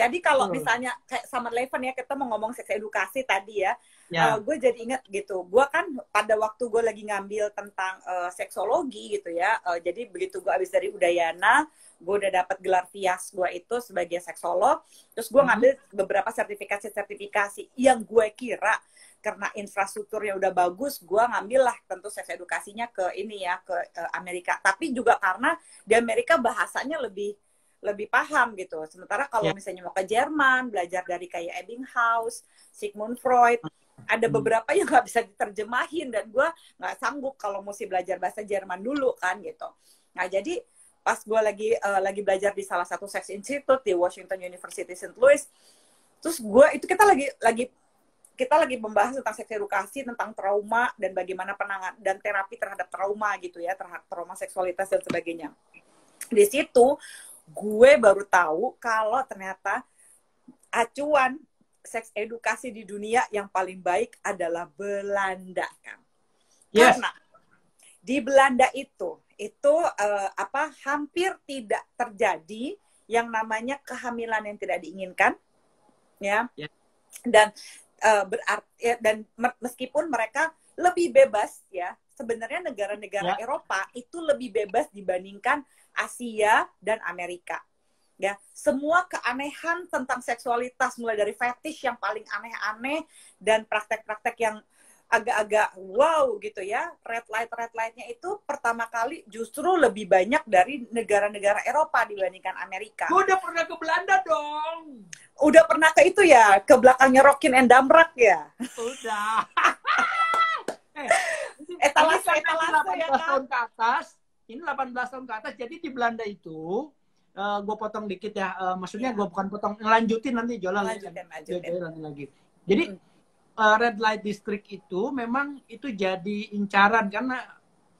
Jadi kalau misalnya kayak Summer Eleven ya, kita mau ngomong seks edukasi tadi ya, gue jadi inget gitu. Gue kan pada waktu gue lagi ngambil tentang seksologi gitu ya, jadi begitu gue abis dari Udayana, gue udah dapat gelar FIAS gue itu sebagai seksolog, terus gue ngambil beberapa sertifikasi yang gue kira karena infrastrukturnya udah bagus, gue ngambil lah tentu seks edukasinya ke ini ya, ke Amerika. Tapi juga karena di Amerika bahasanya lebih paham gitu. Sementara kalau misalnya mau ke Jerman, belajar dari kayak Ebbinghaus, Sigmund Freud, ada beberapa yang nggak bisa diterjemahin, dan gue nggak sanggup kalau mesti belajar bahasa Jerman dulu kan gitu. Nah jadi pas gue lagi belajar di salah satu sex institute di Washington University St. Louis, terus kita lagi membahas tentang seks edukasi, tentang trauma dan bagaimana penanganan dan terapi terhadap trauma gitu ya, terhadap trauma seksualitas dan sebagainya. Di situ gue baru tahu kalau ternyata acuan seks edukasi di dunia yang paling baik adalah Belanda kan. Karena di Belanda itu hampir tidak terjadi yang namanya kehamilan yang tidak diinginkan ya. Dan dan meskipun mereka lebih bebas ya, sebenarnya negara-negara Eropa itu lebih bebas dibandingkan Asia dan Amerika. Ya, semua keanehan tentang seksualitas mulai dari fetish yang paling aneh-aneh dan praktek-praktek yang agak-agak wow gitu ya, red light-nya itu pertama kali justru lebih banyak dari negara-negara Eropa dibandingkan Amerika. Gue udah pernah ke Belanda dong. Udah pernah ke itu ya, ke belakangnya Rokin and Damrak ya. Udah. Etalase ya 18 tahun ke atas. Ini 18 tahun ke atas, jadi di Belanda itu, gue potong dikit ya, maksudnya gue bukan potong, lanjutin nanti Jola lagi. Jadi Red Light District itu memang itu jadi incaran karena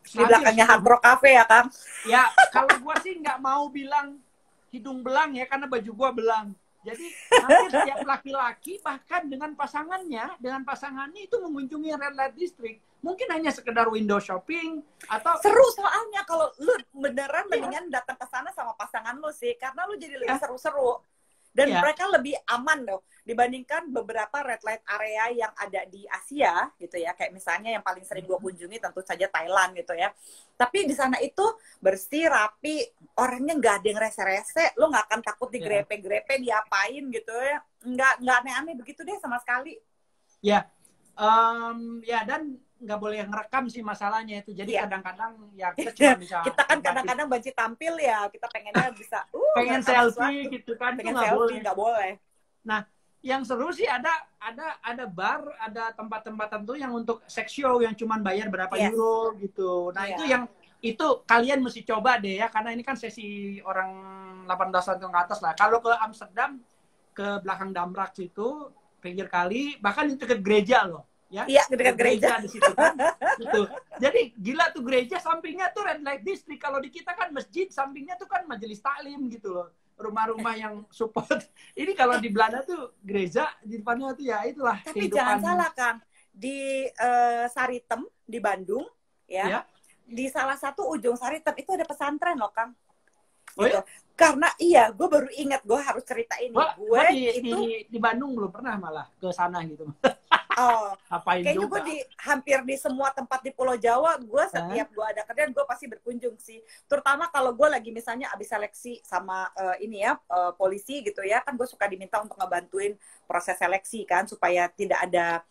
di belakangnya Hard Rock Cafe ya Kang. Ya kalau gue sih nggak mau bilang hidung belang ya, karena baju gue belang. Jadi hampir setiap laki-laki bahkan dengan pasangannya itu mengunjungi Red Light District. Mungkin hanya sekedar window shopping atau seru, soalnya kalau lu beneran mendingan datang ke sana sama pasangan lu sih, karena lu jadi lebih seru-seru dan mereka lebih aman loh dibandingkan beberapa red light area yang ada di Asia gitu ya, kayak misalnya yang paling sering gue kunjungi tentu saja Thailand gitu ya. Tapi di sana itu bersih, rapi, orangnya nggak ada yang rese-rese, lu nggak akan takut digrepe-grepe, diapain gitu ya, nggak aneh-aneh begitu deh sama sekali. Dan nggak boleh ngerekam sih masalahnya itu. Jadi kadang-kadang ya kita cuma bisa kita kan kadang-kadang banci tampil ya, kita pengennya bisa pengen selfie gitu kan, pengen selfie nggak boleh. Nah yang seru sih ada bar, ada tempat-tempat tertentu yang untuk sex show yang cuma bayar berapa euro gitu. Nah itu kalian mesti coba deh ya, karena ini kan sesi orang 18 tahun ke atas lah. Kalau ke Amsterdam, ke belakang Damrak situ, pinggir kali, bahkan itu ke gereja loh. Iya, dekat gereja di situ kan. Gitu. Jadi gila tuh gereja, sampingnya tuh Red Light District. Kalau di kita kan masjid, sampingnya tuh kan majelis taklim gitu loh. Rumah-rumah yang support. Ini kalau di Belanda tuh gereja, di depannya tuh ya itulah. Tapi jangan salah Kang, di Saritem di Bandung ya, di salah satu ujung Saritem itu ada pesantren loh Kang. Gitu. Karena gue baru ingat, gue harus cerita ini. Gue di Bandung belum pernah malah ke sana gitu. Kayaknya gue hampir di semua tempat di Pulau Jawa, gue setiap gue ada kerjaan gue pasti berkunjung sih. Terutama kalau gue lagi misalnya abis seleksi sama polisi gitu ya, kan gue suka diminta untuk ngebantuin proses seleksi kan, supaya tidak ada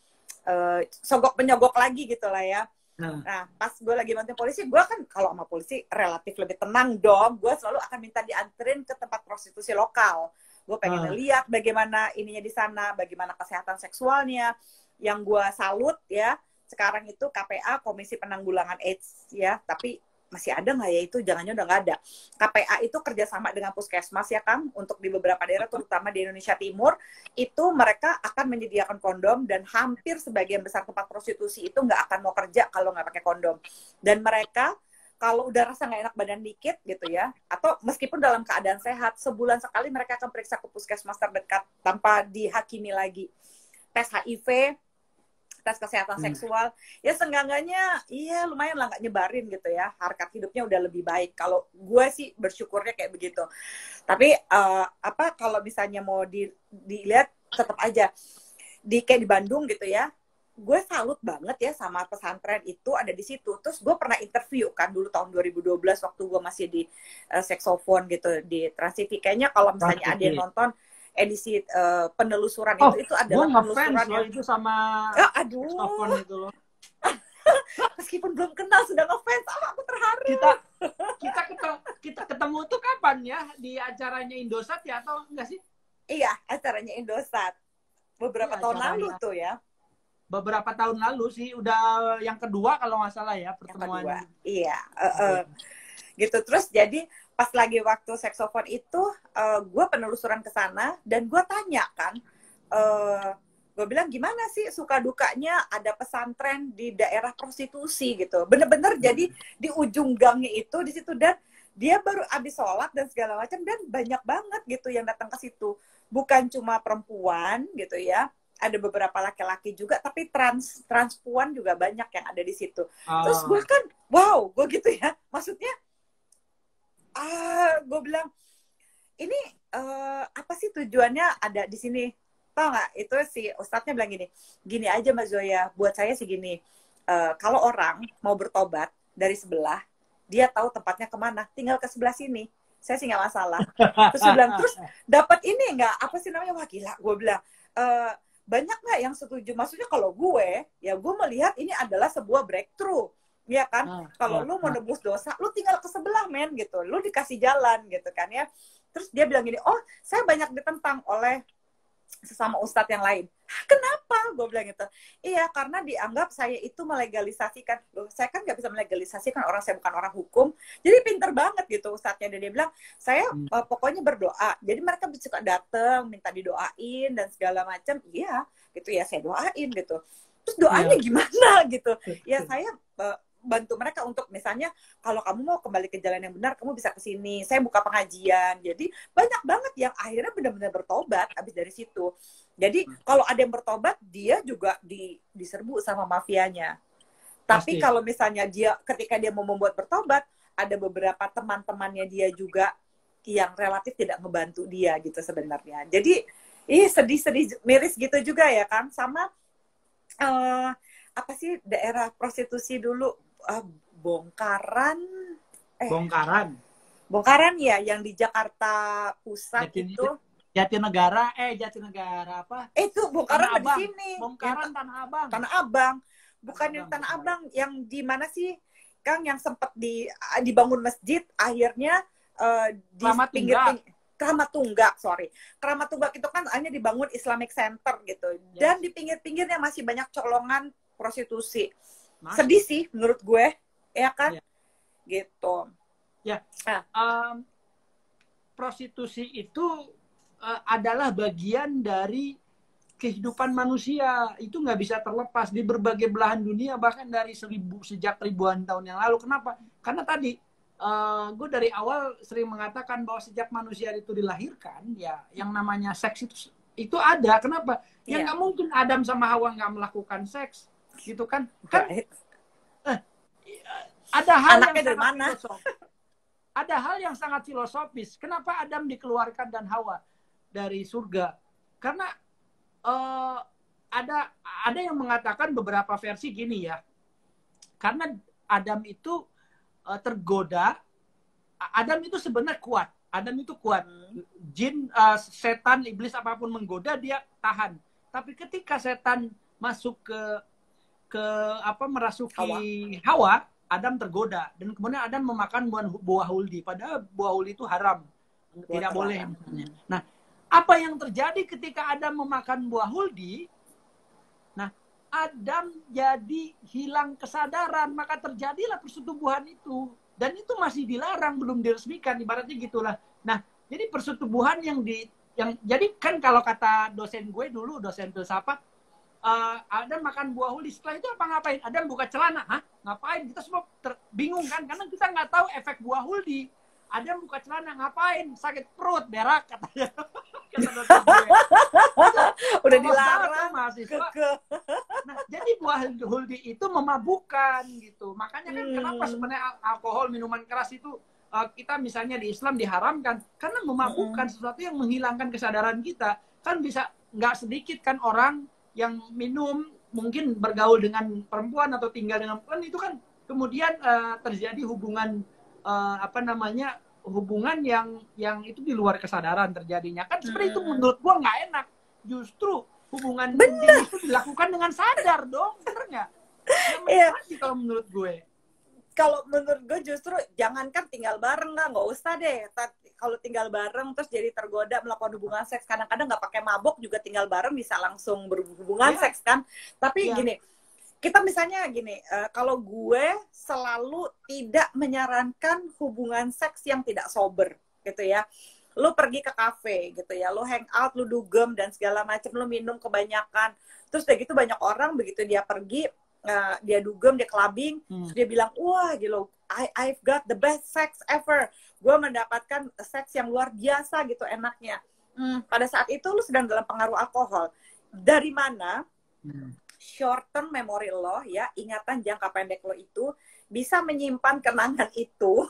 sogok penyogok lagi gitu lah ya. Nah, pas gue lagi bantuin polisi, gue kan kalau sama polisi relatif lebih tenang dong. Gue selalu akan minta dianterin ke tempat prostitusi lokal. Gue pengen lihat bagaimana ininya di sana, bagaimana kesehatan seksualnya. Yang gue salut ya, sekarang itu KPA, Komisi Penanggulangan AIDS ya, tapi masih ada nggak ya itu? Jangannya udah nggak ada. KPA itu kerjasama dengan Puskesmas ya Kang, untuk di beberapa daerah, terutama di Indonesia Timur, itu mereka akan menyediakan kondom, dan hampir sebagian besar tempat prostitusi itu nggak akan mau kerja kalau nggak pakai kondom. Dan mereka kalau udah rasa nggak enak badan dikit gitu ya, atau meskipun dalam keadaan sehat, sebulan sekali mereka akan periksa ke Puskesmas terdekat tanpa dihakimi lagi. Tes HIV, tes kesehatan seksual, ya seenggaknya iya lumayan lah nggak nyebarin gitu ya, harkat hidupnya udah lebih baik. Kalau gue sih bersyukurnya kayak begitu. Tapi apa kalau misalnya mau dilihat tetap aja kayak di Bandung gitu ya, gue salut banget ya sama pesantren itu ada di situ. Terus gue pernah interview kan dulu tahun 2012 waktu gue masih di Saxophone gitu di Trans TV. Kayaknya kalau misalnya ada yang nonton edisi penelusuran itu adalah penelusuran yang itu sama Saxophone itu loh. Meskipun belum kenal sudah ngefans, aku terharu. Kita ketemu tuh kapan ya? Di acaranya Indosat ya atau enggak sih? Iya, acaranya Indosat. Beberapa tahun lalu tuh ya. Beberapa tahun lalu sih, udah yang kedua kalau nggak salah ya pertemuan. Iya, gitu. Terus jadi pas lagi waktu Saxophone itu, gue penelusuran ke sana dan gue tanya kan, gue bilang gimana sih suka dukanya ada pesantren di daerah prostitusi gitu. Bener-bener jadi di ujung gangnya itu di situ, dan dia baru habis sholat dan segala macam, dan banyak banget gitu yang datang ke situ. Bukan cuma perempuan gitu ya, ada beberapa laki-laki juga, tapi transpuan juga banyak yang ada di situ. Terus gue kan, wow, gue gitu ya, maksudnya, gue bilang, ini apa sih tujuannya ada di sini? Tau nggak? Itu si ustadznya bilang gini aja Mbak Zoya, buat saya sih gini, kalau orang mau bertobat dari sebelah, dia tahu tempatnya kemana, tinggal ke sebelah sini. Saya sih nggak masalah. Terus dia bilang, terus dapat ini nggak? Apa sih namanya? Wah gila, gue bilang, banyak nggak yang setuju? Maksudnya kalau gue, ya gue melihat ini adalah sebuah breakthrough. Ya kan, kalau lu mau nebus dosa, lu tinggal ke sebelah men gitu, lu dikasih jalan gitu kan ya. Terus dia bilang gini, oh saya banyak ditentang oleh sesama ustadz yang lain. Kenapa? Gue bilang gitu. Iya, karena dianggap saya itu melegalisasikan. Loh, saya kan nggak bisa melegalisasikan, orang saya bukan orang hukum. Jadi pinter banget gitu ustadznya. Dan dia bilang, saya pokoknya berdoa. Jadi mereka suka datang, minta didoain dan segala macam. Iya, gitu ya, saya doain gitu. Terus doanya gimana gitu? Ya saya bantu mereka untuk misalnya kalau kamu mau kembali ke jalan yang benar, kamu bisa ke sini. Saya buka pengajian. Jadi banyak banget yang akhirnya benar-benar bertobat habis dari situ. Jadi kalau ada yang bertobat, dia juga diserbu sama mafianya. Tapi kalau misalnya dia ketika dia mau membuat bertobat, ada beberapa teman-temannya dia juga yang relatif tidak membantu dia gitu sebenarnya. Jadi sedih-sedih miris gitu juga ya kan, sama apa sih daerah prostitusi dulu, Bongkaran ya, yang di Jakarta Pusat itu. Jatinegara apa? Itu Bongkaran di sini. Bongkaran Tanah Abang. Tanah Abang. Bukan yang Tanah Abang, yang di mana sih, Kang, yang sempat dibangun masjid, akhirnya di pinggir Keramat Tunggak itu kan hanya dibangun Islamic Center gitu. Dan di pinggir-pinggirnya masih banyak colongan prostitusi. Sedih sih menurut gue, ya kan? Gitu. Ya. Prostitusi itu adalah bagian dari kehidupan manusia. Itu nggak bisa terlepas di berbagai belahan dunia, bahkan dari sejak ribuan tahun yang lalu. Kenapa? Karena tadi gue dari awal sering mengatakan bahwa sejak manusia itu dilahirkan, ya yang namanya seks itu ada. Kenapa? Ya nggak mungkin Adam sama Hawa nggak melakukan seks, gitu kan? Ada hal yang dari mana? Ada hal yang sangat filosofis. Kenapa Adam dikeluarkan dan Hawa dari surga? Karena ada yang mengatakan beberapa versi gini ya. Karena Adam itu tergoda. Adam itu sebenarnya kuat. Adam itu kuat. Jin, setan, iblis apapun menggoda, dia tahan. Tapi ketika setan masuk merasuki Hawa, Adam tergoda, dan kemudian Adam memakan buah huldi. Padahal buah huldi itu haram, tidak boleh. Nah, apa yang terjadi ketika Adam memakan buah huldi? Nah, Adam jadi hilang kesadaran, maka terjadilah persetubuhan itu. Dan itu masih dilarang, belum diresmikan, ibaratnya gitulah. Nah, jadi persetubuhan jadi kan kalau kata dosen gue dulu, dosen filsafat, Adam makan buah huldi, setelah itu apa ngapain? Adam buka celana, hah? Ngapain? Kita semua bingung kan, karena kita nggak tahu efek buah huldi. Adam buka celana, ngapain? Sakit perut, berak, katanya. Udah dilarang mahasiswa. Nah, jadi Huldi itu memabukkan gitu. Makanya kan kenapa sebenarnya alkohol, minuman keras itu kita misalnya di Islam diharamkan karena memabukkan, sesuatu yang menghilangkan kesadaran kita. Kan bisa nggak sedikit kan orang yang minum mungkin bergaul dengan perempuan atau tinggal dengan perempuan, itu kan kemudian terjadi hubungan hubungan yang itu di luar kesadaran terjadinya. Kan seperti itu menurut gua nggak enak. Justru hubungan intim itu dilakukan dengan sadar dong, bener nggak? Iya. Kalau menurut gue. Kalau menurut gue justru jangankan tinggal bareng lah, nggak usah deh. Kalau tinggal bareng terus jadi tergoda melakukan hubungan seks, kadang-kadang nggak pakai mabok juga tinggal bareng bisa langsung berhubungan seks kan. Tapi gini, kita misalnya gini, kalau gue selalu tidak menyarankan hubungan seks yang tidak sober gitu ya. Lu pergi ke kafe gitu ya, lu hang out, lu dugem dan segala macam, lu minum kebanyakan. Terus udah gitu banyak orang begitu dia pergi, dia dugem, dia clubbing, terus dia bilang, wah gitu, I've got the best sex ever. Gue mendapatkan seks yang luar biasa gitu enaknya. Pada saat itu lu sedang dalam pengaruh alkohol. Dari mana short term memory lo ya, ingatan jangka pendek lo itu bisa menyimpan kenangan itu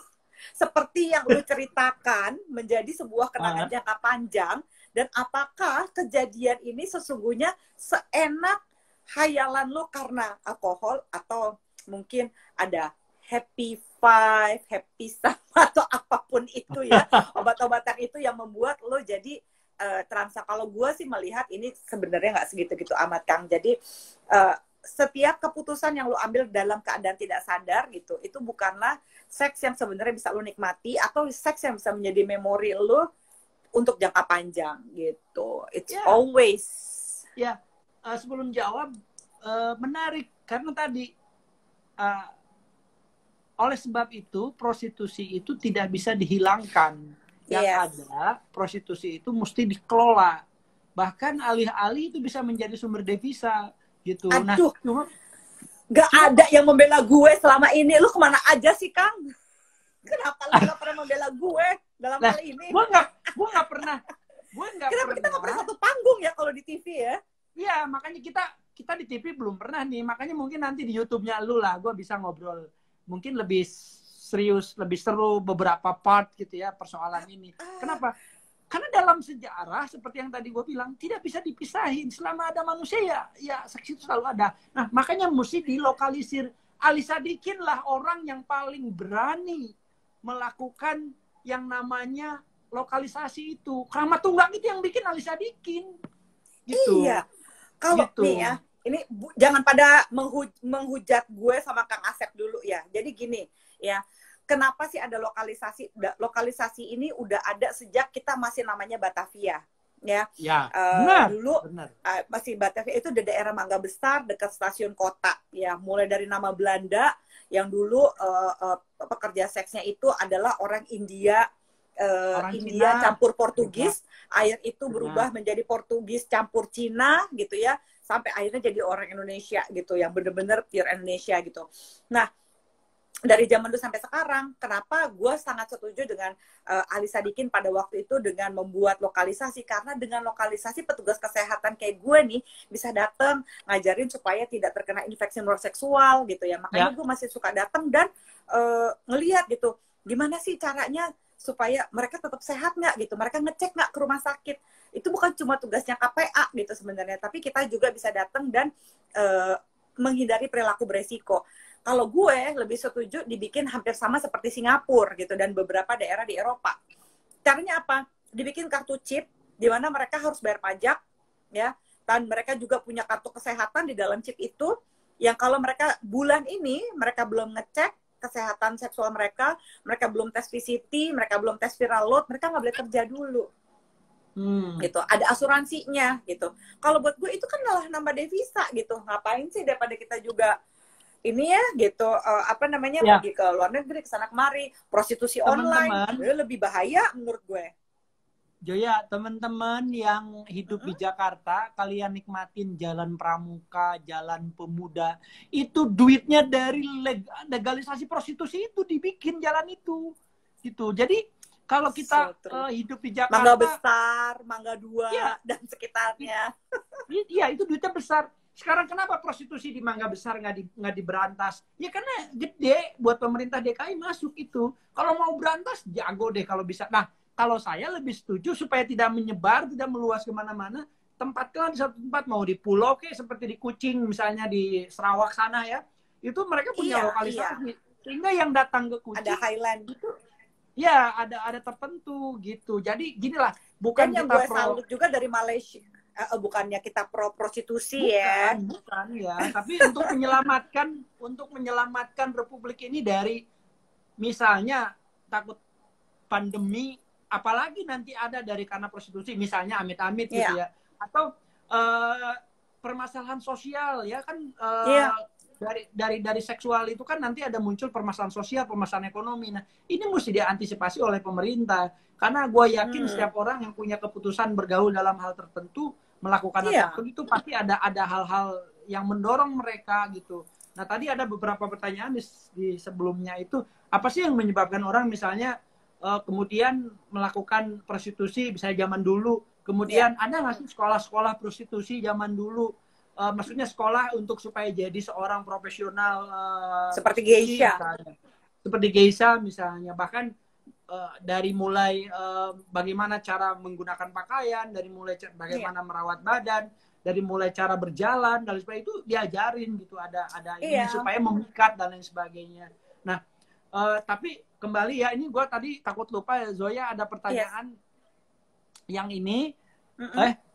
seperti yang lu ceritakan menjadi sebuah kenangan jangka panjang, dan apakah kejadian ini sesungguhnya seenak hayalan lu karena alkohol, atau mungkin ada happy five, happy sama atau apapun itu ya, obat-obatan itu yang membuat lu jadi terangsa. Kalau gue sih melihat ini sebenarnya nggak segitu-gitu amat, Kang. Jadi setiap keputusan yang lo ambil dalam keadaan tidak sadar gitu, itu bukanlah seks yang sebenarnya bisa lo nikmati atau seks yang bisa menjadi memori lo untuk jangka panjang gitu. It's always. Sebelum jawab, menarik karena tadi oleh sebab itu prostitusi itu tidak bisa dihilangkan. Yang ada prostitusi itu mesti dikelola. Bahkan alih-alih itu bisa menjadi sumber devisa gitu. Aduh, gak ada yang membela gue selama ini. Lu kemana aja sih, Kang? Kenapa lu gak pernah membela gue dalam hal ini? Gue gak pernah. Kenapa kita gak pernah satu panggung ya kalau di TV ya? Iya, makanya kita di TV belum pernah nih. Makanya mungkin nanti di YouTube-nya lu lah, gue bisa ngobrol mungkin lebih serius, lebih seru beberapa part gitu ya persoalan ini. Kenapa? Karena dalam sejarah seperti yang tadi gue bilang tidak bisa dipisahin. Selama ada manusia ya seks itu selalu ada. Nah makanya mesti dilokalisir. Ali Sadikin lah orang yang paling berani melakukan yang namanya lokalisasi itu. Keramat Tunggang itu yang bikin Ali Sadikin. Gitu. Iya. Kalau gitu. Nih ya, ini jangan pada menghujat gue sama Kang Asep dulu ya. Jadi gini ya. Kenapa sih ada lokalisasi? Lokalisasi ini udah ada sejak kita masih namanya Batavia, ya. Benar, dulu masih Batavia itu di daerah Mangga Besar dekat stasiun kota, ya. Mulai dari nama Belanda yang dulu pekerja seksnya itu adalah orang India, India campur Portugis, air itu berubah menjadi Portugis campur Cina, gitu ya, sampai akhirnya jadi orang Indonesia gitu, yang bener-bener pure Indonesia gitu. Nah. Dari zaman dulu sampai sekarang, kenapa gue sangat setuju dengan Ali Sadikin pada waktu itu dengan membuat lokalisasi, karena dengan lokalisasi petugas kesehatan kayak gue nih bisa datang ngajarin supaya tidak terkena infeksi menular seksual gitu ya. Makanya gue masih suka datang dan ngelihat gitu gimana sih caranya supaya mereka tetap sehat nggak gitu, mereka ngecek nggak ke rumah sakit. Itu bukan cuma tugasnya KPA gitu sebenarnya, tapi kita juga bisa datang dan menghindari perilaku beresiko. Kalau gue lebih setuju dibikin hampir sama seperti Singapura gitu dan beberapa daerah di Eropa. Caranya apa? Dibikin kartu chip di mana mereka harus bayar pajak ya, dan mereka juga punya kartu kesehatan di dalam chip itu yang kalau mereka bulan ini mereka belum ngecek kesehatan seksual mereka belum tes VCT, mereka belum tes viral load, mereka nggak boleh kerja dulu. Gitu, ada asuransinya gitu. Kalau buat gue itu kan malah nambah devisa gitu. Ngapain sih daripada kita juga ini ya gitu pergi ke luar negeri, ke sana kemari, prostitusi online lebih bahaya menurut gue. Joya, teman-teman yang hidup di Jakarta, kalian nikmatin Jalan Pramuka, Jalan Pemuda, itu duitnya dari legalisasi prostitusi itu dibikin jalan itu gitu. Jadi kalau kita hidup di Jakarta, Mangga Besar, Mangga 2 dan sekitarnya. Iya, itu duitnya besar. Sekarang kenapa prostitusi di Mangga Besar nggak diberantas? Ya karena gede buat pemerintah DKI masuk itu. Kalau mau berantas, jago deh kalau bisa. Nah, kalau saya lebih setuju supaya tidak menyebar, tidak meluas kemana-mana, tempatkan di satu tempat, mau di pulau kayak seperti di Kucing, misalnya di Sarawak sana ya, itu mereka punya lokalisasi. Sehingga yang datang ke Kucing, ada highland itu ya ada tertentu gitu. Jadi ginilah, bukan dan yang gue salut juga dari Malaysia. Bukannya kita pro prostitusi ya. Bukan ya. Tapi untuk menyelamatkan Republik ini dari misalnya takut pandemi, apalagi nanti ada dari karena prostitusi, misalnya amit-amit gitu ya. Atau permasalahan sosial ya kan dari seksual itu kan nanti ada muncul permasalahan sosial, permasalahan ekonomi. Nah, ini mesti diantisipasi oleh pemerintah. Karena gue yakin setiap orang yang punya keputusan bergaul dalam hal tertentu, melakukan apapun itu pasti ada hal-hal yang mendorong mereka gitu. Nah, tadi ada beberapa pertanyaan di sebelumnya itu, apa sih yang menyebabkan orang misalnya kemudian melakukan prostitusi bisa zaman dulu, kemudian ada nggak sih sekolah-sekolah prostitusi zaman dulu? Maksudnya sekolah untuk supaya jadi seorang profesional seperti geisha misalnya. Seperti geisha misalnya, bahkan dari mulai bagaimana cara menggunakan pakaian, dari mulai bagaimana merawat badan, dari mulai cara berjalan, dan sebagainya itu diajarin gitu, ada ini supaya memikat dan lain sebagainya. Nah, tapi kembali ya, ini gue tadi takut lupa ya, Zoya, ada pertanyaan yang ini,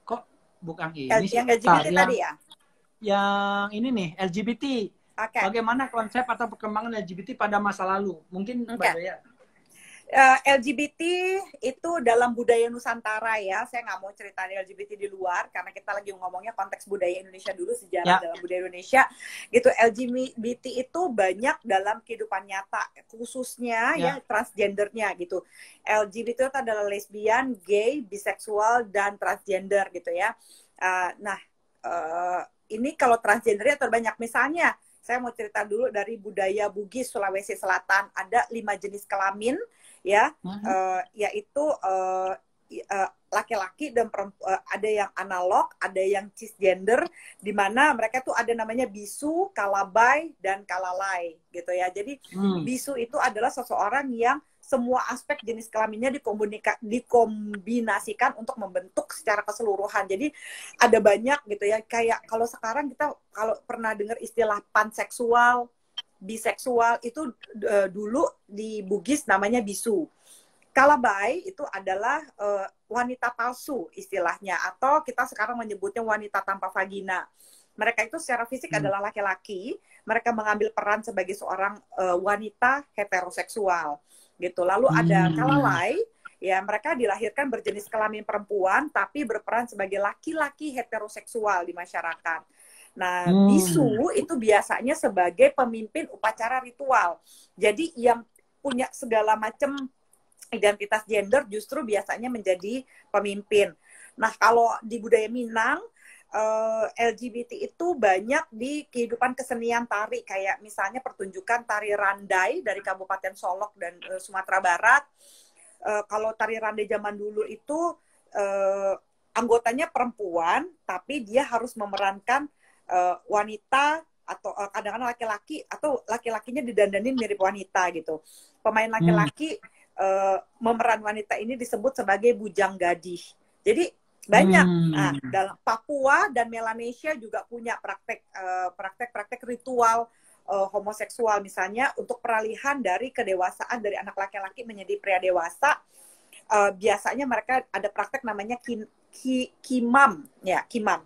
kok bukan ini sih? Yang LGBT tadi ya? Yang ini nih, LGBT. Bagaimana konsep atau perkembangan LGBT pada masa lalu? Mungkin Mbak Zoya. LGBT itu dalam budaya Nusantara ya, saya nggak mau ceritain LGBT di luar karena kita lagi ngomongnya konteks budaya Indonesia dulu, sejarah dalam budaya Indonesia gitu. LGBT itu banyak dalam kehidupan nyata, khususnya ya transgendernya gitu. LGBT itu adalah lesbian, gay, biseksual, dan transgender gitu ya. Ini kalau transgendernya terbanyak, misalnya saya mau cerita dulu dari budaya Bugis Sulawesi Selatan, ada 5 jenis kelamin ya, yaitu laki-laki dan perempuan, ada yang analog, ada yang cisgender, di mana mereka tuh ada namanya bisu, kalabai, dan kalalai gitu ya. Jadi bisu itu adalah seseorang yang semua aspek jenis kelaminnya dikombinasikan untuk membentuk secara keseluruhan. Jadi ada banyak gitu ya, kayak kalau sekarang kita kalau pernah dengar istilah panseksual, biseksual, itu dulu di Bugis namanya bisu. Kalabai itu adalah wanita palsu istilahnya, atau kita sekarang menyebutnya wanita tanpa vagina. Mereka itu secara fisik adalah laki-laki, mereka mengambil peran sebagai seorang wanita heteroseksual gitu. Lalu ada kalalai, ya mereka dilahirkan berjenis kelamin perempuan tapi berperan sebagai laki-laki heteroseksual di masyarakat. Nah, bisu itu biasanya sebagai pemimpin upacara ritual. Jadi yang punya segala macam identitas gender justru biasanya menjadi pemimpin. Nah, kalau di budaya Minang, LGBT itu banyak di kehidupan kesenian tari, kayak misalnya pertunjukan tari randai dari Kabupaten Solok dan Sumatera Barat. Kalau tari randai zaman dulu itu anggotanya perempuan, tapi dia harus memerankan wanita atau kadang-kadang laki-laki, atau laki-lakinya didandanin mirip wanita gitu. Pemain laki-laki memeran wanita ini disebut sebagai bujang gadih. Jadi banyak. Nah, dalam Papua dan Melanesia juga punya praktek ritual homoseksual, misalnya untuk peralihan dari kedewasaan dari anak laki-laki menjadi pria dewasa. Biasanya mereka ada praktek namanya kimam, ya kimam.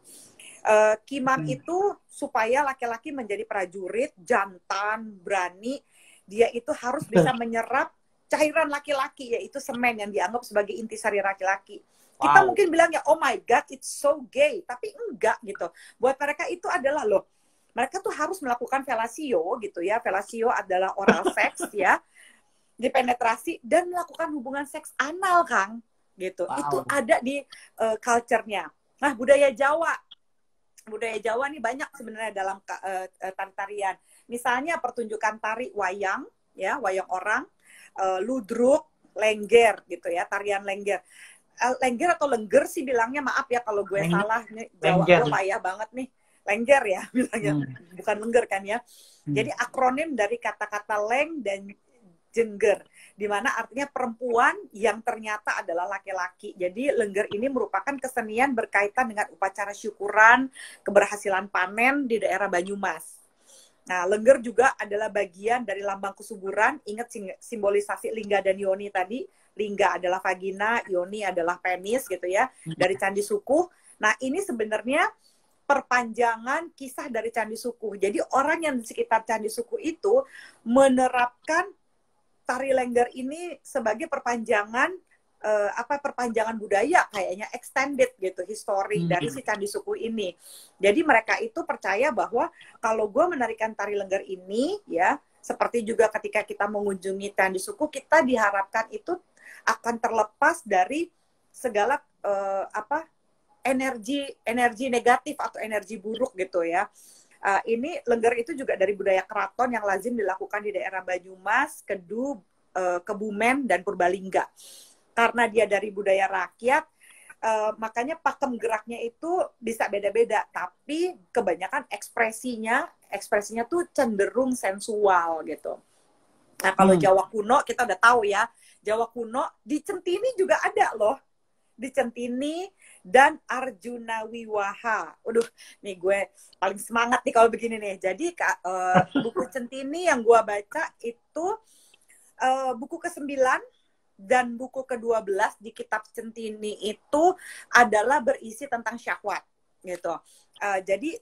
Kimam itu supaya laki-laki menjadi prajurit, jantan, berani, dia itu harus bisa menyerap cairan laki-laki, yaitu semen yang dianggap sebagai intisari laki-laki. Kita mungkin bilangnya, oh my God, it's so gay. Tapi enggak gitu. Buat mereka itu adalah, loh, mereka tuh harus melakukan felasio gitu ya. Felasio adalah oral seks ya. Dipenetrasi dan melakukan hubungan seks anal, Kang. Gitu. Itu ada di culture-nya. Nah, budaya Jawa nih banyak sebenarnya dalam tari-tarian. Misalnya pertunjukan tari wayang, ya, wayang orang, ludruk, lengger gitu ya, tarian lengger. Lengger atau lengger sih bilangnya, maaf ya kalau gue salah, Jawa gue payah banget nih. lengger ya bilangnya, bukan lengger kan ya. Jadi akronim dari kata-kata leng dan jengger, di mana artinya perempuan yang ternyata adalah laki-laki. Jadi lengger ini merupakan kesenian berkaitan dengan upacara syukuran keberhasilan panen di daerah Banyumas. Nah, lengger juga adalah bagian dari lambang kesuburan. Ingat simbolisasi lingga dan yoni tadi. Lingga adalah vagina, yoni adalah penis gitu ya, dari Candi Sukuh. Nah, ini sebenarnya perpanjangan kisah dari Candi Sukuh. Jadi orang yang di sekitar Candi Sukuh itu menerapkan tari lengger ini sebagai perpanjangan perpanjangan budaya, kayaknya extended gitu, histori dari si Candi Sukuh ini. Jadi mereka itu percaya bahwa kalau gue menarikan tari lengger ini ya, seperti juga ketika kita mengunjungi Candi Sukuh, kita diharapkan itu akan terlepas dari segala energi negatif atau energi buruk gitu ya. Ini lengger itu juga dari budaya keraton yang lazim dilakukan di daerah Banyumas, Kedu, Kebumen, dan Purbalingga. Karena dia dari budaya rakyat, makanya pakem geraknya itu bisa beda-beda, tapi kebanyakan ekspresinya tuh cenderung sensual gitu. Nah, kalau Jawa kuno kita udah tahu ya, Jawa kuno di Centini juga ada loh. Di Centini dan Arjuna Wiwaha. Waduh, nih gue paling semangat nih kalau begini nih. Jadi buku Centini yang gue baca itu buku ke-9 dan buku ke-12 di kitab Centini itu adalah berisi tentang syahwat gitu. Jadi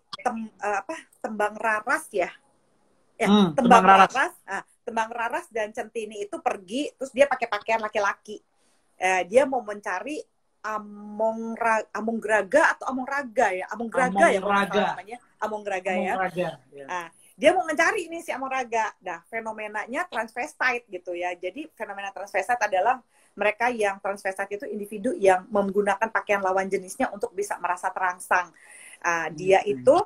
tembang raras ya. Tembang raras. Tembang raras dan Centini itu pergi terus dia pakai pakaian laki-laki. Dia mau mencari Amonggraga atau Amongraga ya? Amongraga ya namanya. Amongraga ya. Nah, dia mau mencari ini si Amongraga. Nah, fenomenanya transvestite gitu ya. Jadi fenomena transvestite adalah mereka yang transvestite itu individu yang menggunakan pakaian lawan jenisnya untuk bisa merasa terangsang. Dia itu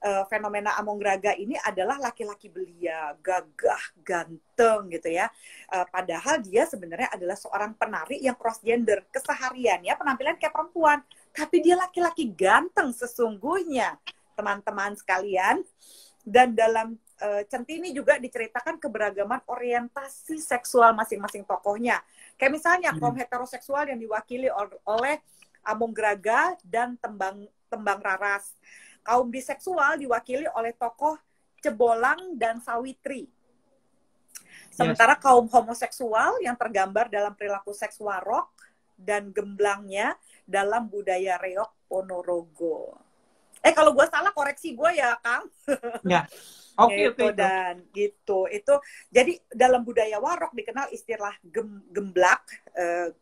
fenomena Amongraga ini adalah laki-laki belia, gagah, ganteng gitu ya. Padahal dia sebenarnya adalah seorang penari yang cross gender. Kesehariannya penampilan kayak perempuan, tapi dia laki-laki ganteng sesungguhnya, teman-teman sekalian. Dan dalam Centini juga diceritakan keberagaman orientasi seksual masing-masing tokohnya. Kayak misalnya kaum heteroseksual yang diwakili oleh Amongraga dan tembang raras. Kaum biseksual diwakili oleh tokoh Cebolang dan Sawitri. Sementara kaum homoseksual yang tergambar dalam perilaku seks warok dan gemblangnya dalam budaya reok Ponorogo. Kalau gue salah koreksi gue ya, Kang. Ya. Oke. Dan gitu. Itu jadi dalam budaya warok dikenal istilah gemblak.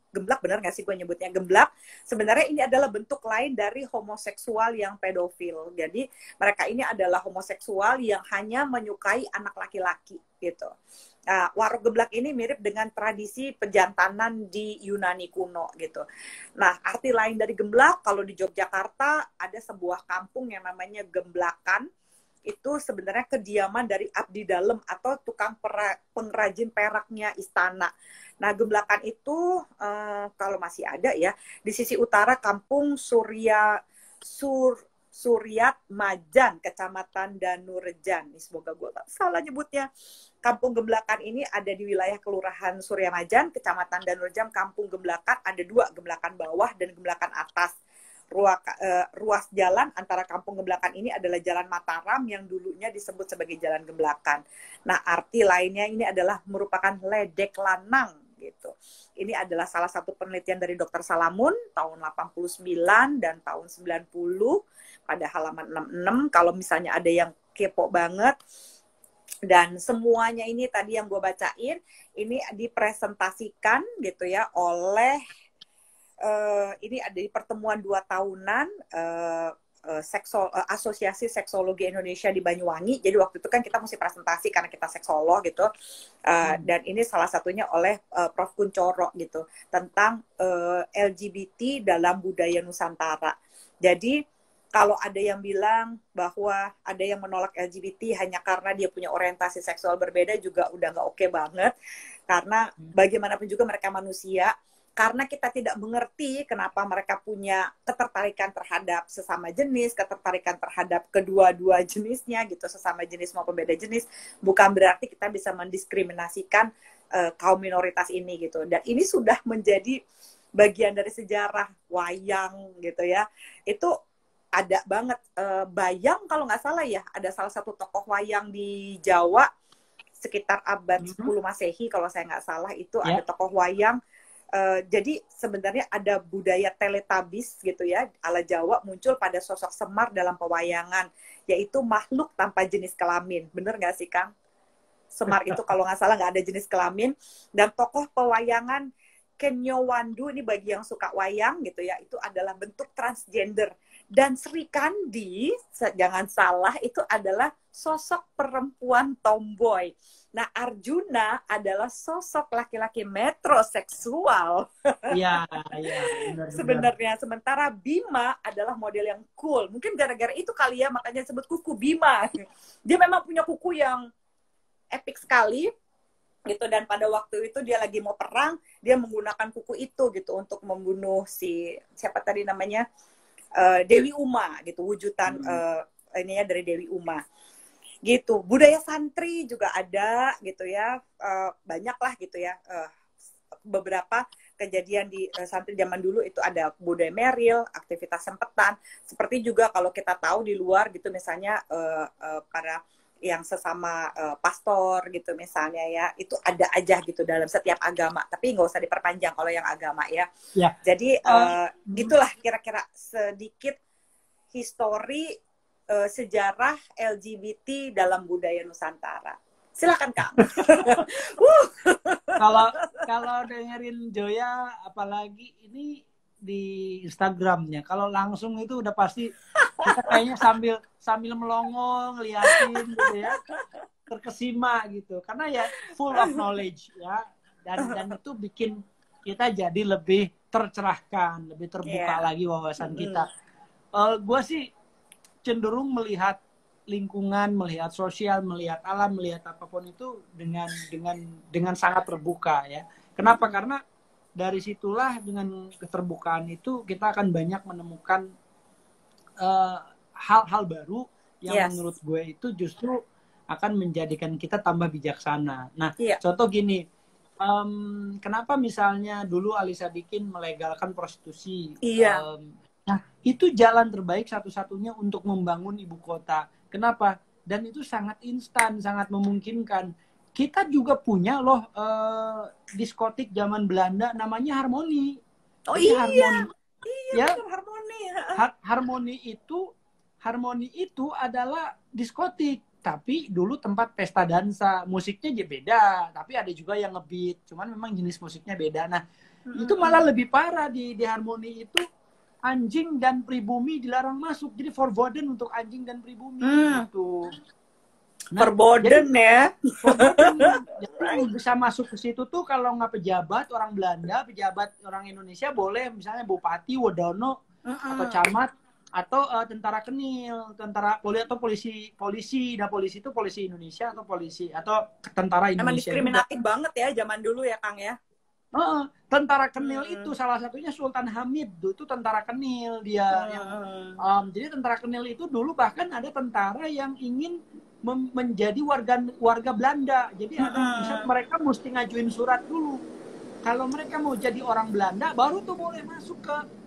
Gemblak benar nggak sih gue nyebutnya gemblak? Sebenarnya ini adalah bentuk lain dari homoseksual yang pedofil. Jadi mereka ini adalah homoseksual yang hanya menyukai anak laki-laki gitu. Nah, warok gemblak ini mirip dengan tradisi pejantanan di Yunani kuno gitu. Nah, arti lain dari gemblak, kalau di Yogyakarta ada sebuah kampung yang namanya Gemblakan. Itu sebenarnya kediaman dari abdi dalem atau tukang pengrajin peraknya istana. Nah, Gemblakan itu kalau masih ada ya, di sisi utara kampung Suryat Majan, Kecamatan Danurejan. Semoga gue gak salah nyebutnya. Kampung Gemblakan ini ada di wilayah Kelurahan Suryamajan, Kecamatan Danurejan. Kampung Gemblakan ada 2, Gemblakan bawah dan Gemblakan atas. Ruas jalan antara Kampung Gemblakan ini adalah Jalan Mataram yang dulunya disebut sebagai Jalan Gemblakan. Nah, arti lainnya ini adalah merupakan ledek lanang gitu. Ini adalah salah satu penelitian dari Dr. Salamun tahun 89 dan tahun 90 pada halaman 66. Kalau misalnya ada yang kepo banget, dan semuanya ini tadi yang gue bacain ini dipresentasikan gitu ya oleh ini ada di pertemuan 2 tahunan Asosiasi Seksologi Indonesia di Banyuwangi. Jadi waktu itu kan kita mesti presentasi karena kita seksolog gitu. Dan ini salah satunya oleh Prof. Kuncoro gitu tentang LGBT dalam budaya Nusantara. Jadi kalau ada yang bilang bahwa ada yang menolak LGBT hanya karena dia punya orientasi seksual berbeda juga udah nggak oke banget. Karena bagaimanapun juga mereka manusia. karena kita tidak mengerti kenapa mereka punya ketertarikan terhadap sesama jenis, ketertarikan terhadap kedua-dua jenisnya gitu, sesama jenis maupun beda jenis, bukan berarti kita bisa mendiskriminasikan kaum minoritas ini gitu. Dan ini sudah menjadi bagian dari sejarah wayang gitu ya. Itu ada banget Bayang kalau nggak salah ya, ada salah satu tokoh wayang di Jawa sekitar abad 10 Masehi kalau saya nggak salah, itu ada tokoh wayang. Jadi sebenarnya ada budaya teletabis gitu ya, ala Jawa muncul pada sosok Semar dalam pewayangan, yaitu makhluk tanpa jenis kelamin. Bener nggak sih, Kang? Semar itu kalau nggak salah nggak ada jenis kelamin. Dan tokoh pewayangan Kenyowandu, ini bagi yang suka wayang gitu ya, itu adalah bentuk transgender. Dan Sri Kandi, jangan salah, itu adalah sosok perempuan tomboy. Nah, Arjuna adalah sosok laki-laki metroseksual. Iya, iya. Sebenarnya, sementara Bima adalah model yang cool. Mungkin gara-gara itu kali ya, makanya disebut kuku Bima. Dia memang punya kuku yang epik sekali, gitu. Dan pada waktu itu dia lagi mau perang, dia menggunakan kuku itu gitu untuk membunuh siapa tadi namanya, Dewi Uma gitu, wujudan ini ya dari Dewi Uma. Gitu. Budaya santri juga ada gitu ya, banyak lah gitu ya, beberapa kejadian di santri zaman dulu itu ada budaya meril, aktivitas sempetan, seperti juga kalau kita tahu di luar gitu misalnya para yang sesama pastor gitu misalnya ya, itu ada aja gitu dalam setiap agama, tapi nggak usah diperpanjang kalau yang agama ya. Jadi gitulah kira-kira sedikit histori sejarah LGBT dalam budaya Nusantara. Silakan, Kang. Kalau dengerin Joya, apalagi ini di Instagramnya, kalau langsung itu udah pasti kita kayaknya sambil melongo ngeliatin gitu ya, terkesima gitu, karena ya full of knowledge ya, dan itu bikin kita jadi lebih tercerahkan, lebih terbuka lagi wawasan kita. Gue sih cenderung melihat lingkungan, melihat sosial, melihat alam, melihat apapun itu dengan sangat terbuka ya. Kenapa? Karena dari situlah dengan keterbukaan itu kita akan banyak menemukan hal-hal baru yang menurut gue itu justru akan menjadikan kita tambah bijaksana. Nah, contoh gini, kenapa misalnya dulu Ali Sadikin melegalkan prostitusi? Nah, itu jalan terbaik satu-satunya untuk membangun ibu kota. Kenapa? Dan itu sangat instan, sangat memungkinkan. Kita juga punya loh diskotik zaman Belanda namanya Harmoni. Oh iya, Harmoni. Iya, Harmoni. Harmoni itu adalah diskotik, tapi dulu tempat pesta dansa. Musiknya aja beda, tapi ada juga yang ngebeat. Cuman memang jenis musiknya beda. Nah, itu malah lebih parah di Harmoni itu. Anjing dan pribumi dilarang masuk, jadi forbidden untuk anjing dan pribumi gitu. Nah, forbidden ya. Jadi bisa masuk ke situ tuh kalau nggak pejabat orang Belanda, pejabat orang Indonesia boleh, misalnya bupati, wadono, atau camat, atau tentara kenil, tentara polisi. Nah, polisi itu polisi Indonesia atau polisi atau tentara Indonesia. Emang diskriminatif banget ya zaman dulu ya, Kang ya. Tentara kenil itu salah satunya Sultan Hamid, itu tentara kenil dia. Jadi tentara kenil itu dulu bahkan ada tentara yang ingin menjadi warga Belanda. Jadi ada mereka mesti ngajuin surat dulu. Kalau mereka mau jadi orang Belanda, baru tuh boleh masuk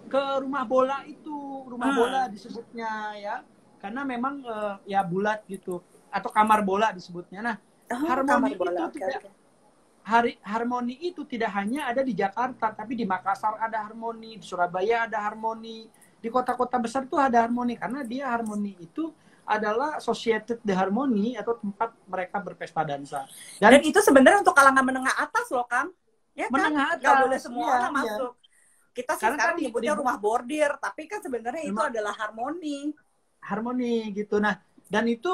ke rumah bola itu, rumah bola disebutnya ya, karena memang ya bulat gitu, atau kamar bola disebutnya. Nah, Harmoni itu tidak. Harmoni itu tidak hanya ada di Jakarta, tapi di Makassar ada Harmoni, di Surabaya ada Harmoni, di kota-kota besar tuh ada Harmoni, karena dia Harmoni itu adalah associated the harmony atau tempat mereka berpesta dansa. Dan itu sebenarnya untuk kalangan menengah atas loh, Kang. Ya kan? Menengah atas. Gak boleh semua orang masuk. Kita sekarang nyebutnya rumah bordir, tapi kan sebenarnya itu adalah Harmoni. Harmoni gitu. Nah, dan itu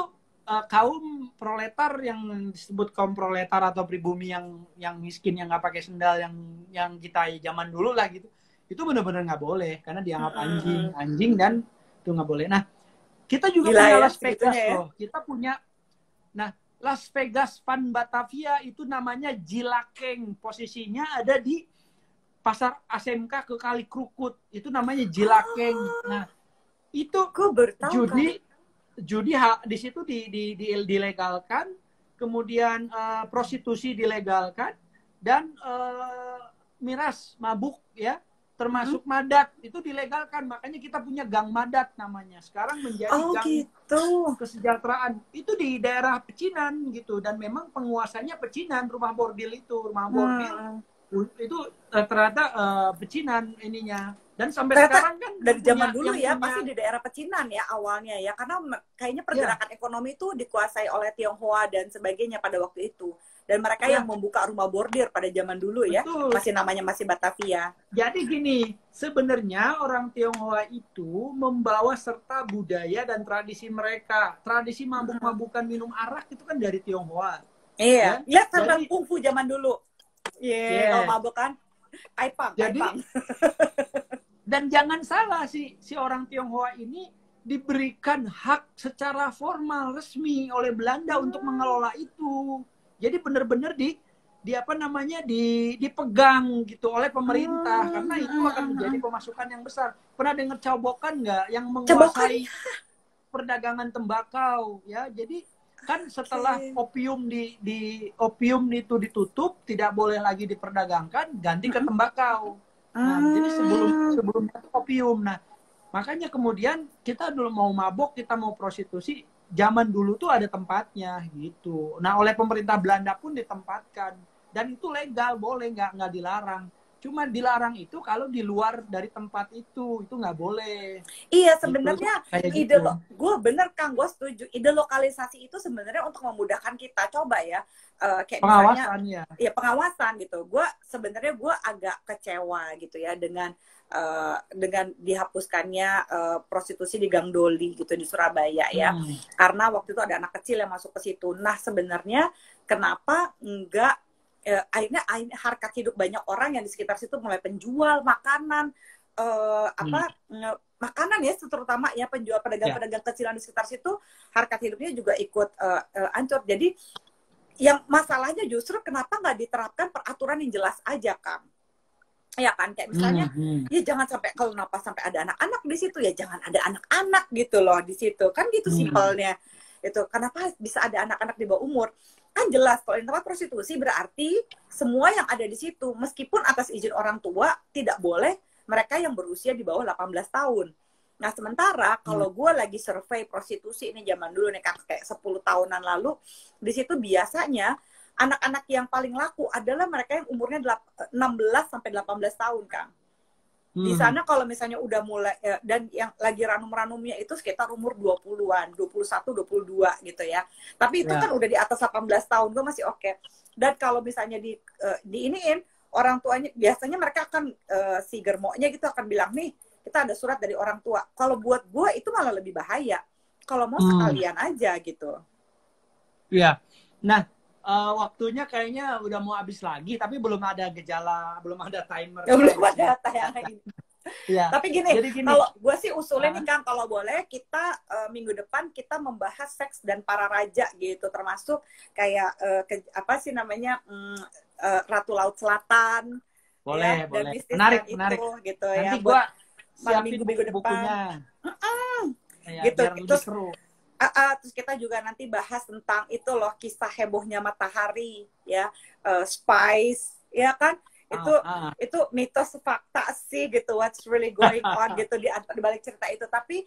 kaum proletar yang disebut kaum proletar atau pribumi yang miskin, yang nggak pakai sendal, yang kita zaman dulu lah gitu, itu benar-benar nggak boleh karena dianggap anjing dan itu nggak boleh. Nah, kita juga punya Las Vegas loh. Kita punya, nah Las Vegas Van Batavia itu namanya Jilakeng, posisinya ada di pasar ASMK ke Kali Krukut, itu namanya Jilakeng. Nah, itu judi di situ dilegalkan, kemudian prostitusi dilegalkan, dan miras, mabuk ya, termasuk madat itu dilegalkan. Makanya kita punya gang madat namanya. Sekarang menjadi gang gitu. Kesejahteraan. Itu di daerah pecinan gitu, dan memang penguasanya pecinan. Rumah bordil itu ternyata pecinan ininya. Dan sampai ternyata sekarang kan dari zaman dulu ya pasti di daerah pecinan ya awalnya ya, karena kayaknya pergerakan ekonomi itu dikuasai oleh Tionghoa dan sebagainya pada waktu itu, dan mereka yang membuka rumah bordir pada zaman dulu. Betul. Ya masih namanya masih Batavia. Jadi gini, sebenarnya orang Tionghoa itu membawa serta budaya dan tradisi mereka. Tradisi mabuk-mabukan minum arak itu kan dari Tionghoa. Iya, lihat sampai kungfu zaman dulu. Kalau mabuk kan aipang. Dan jangan salah, si orang Tionghoa ini diberikan hak secara formal resmi oleh Belanda untuk mengelola itu. Jadi benar-benar dipegang gitu oleh pemerintah, karena itu akan menjadi pemasukan yang besar. Pernah dengar Cabokan nggak yang menguasai perdagangan tembakau ya? Jadi kan setelah opium opium itu ditutup, tidak boleh lagi diperdagangkan, ganti ke tembakau. Nah, jadi sebelum itu opium. Nah, makanya kemudian kita dulu mau mabok, kita mau prostitusi, zaman dulu tuh ada tempatnya gitu. Nah, oleh pemerintah Belanda pun ditempatkan, dan itu legal, boleh, nggak dilarang. Cuma dilarang itu kalau di luar dari tempat itu nggak boleh. Iya, sebenarnya ide gue bener Kang, gue setuju. Ide lokalisasi itu sebenarnya untuk memudahkan kita. Coba ya, kayak pengawasan misalnya, ya pengawasan gitu. Gue sebenarnya agak kecewa gitu ya dengan dihapuskannya prostitusi di Gang Doli gitu di Surabaya ya. Karena waktu itu ada anak kecil yang masuk ke situ. Nah, sebenarnya kenapa enggak akhirnya harkat hidup banyak orang yang di sekitar situ, mulai penjual makanan makanan ya, terutama ya penjual pedagang-pedagang kecilan di sekitar situ, harkat hidupnya juga ikut hancur. Jadi yang masalahnya justru kenapa nggak diterapkan peraturan yang jelas aja, Kang? Ya kan, kayak misalnya ya jangan sampai, kalau napas sampai ada anak-anak di situ, ya jangan ada anak-anak gitu loh di situ, kan gitu simpelnya. Itu kenapa bisa ada anak-anak di bawah umur? Kan jelas kalau di tempat prostitusi berarti semua yang ada di situ, meskipun atas izin orang tua, tidak boleh mereka yang berusia di bawah 18 tahun. Nah, sementara kalau gue lagi survei prostitusi ini zaman dulu nih, kayak 10 tahunan lalu, di situ biasanya anak-anak yang paling laku adalah mereka yang umurnya 16 sampai 18 tahun, Kang. Di sana kalau misalnya udah mulai, dan yang lagi ranum-ranumnya itu sekitar umur 20-an, 21, 22 gitu ya. Tapi itu kan udah di atas 18 tahun, gue masih oke. Dan kalau misalnya diiniin, orang tuanya, biasanya mereka akan, si germoknya gitu akan bilang, nih, kita ada surat dari orang tua. Kalau buat gue itu malah lebih bahaya. Kalau mau sekalian aja gitu. Iya. Nah, waktunya kayaknya udah mau habis lagi, tapi belum ada gejala, belum ada timer. Ya, belum ada tayangan ini. Ya. Tapi gini, kalau gue sih usulin nih Kang, kalau boleh kita minggu depan kita membahas seks dan para raja gitu, termasuk kayak apa sih namanya, Ratu Laut Selatan. Boleh, ya, boleh. Dan menarik. gitu. Nanti ya, gue siapin minggu depan. Bukunya. Ya, gitu. Biar lebih seru. Terus kita juga nanti bahas tentang itu loh, kisah hebohnya Matahari ya, Spice ya kan, itu mitos fakta sih gitu, what's really going on gitu di balik cerita itu. Tapi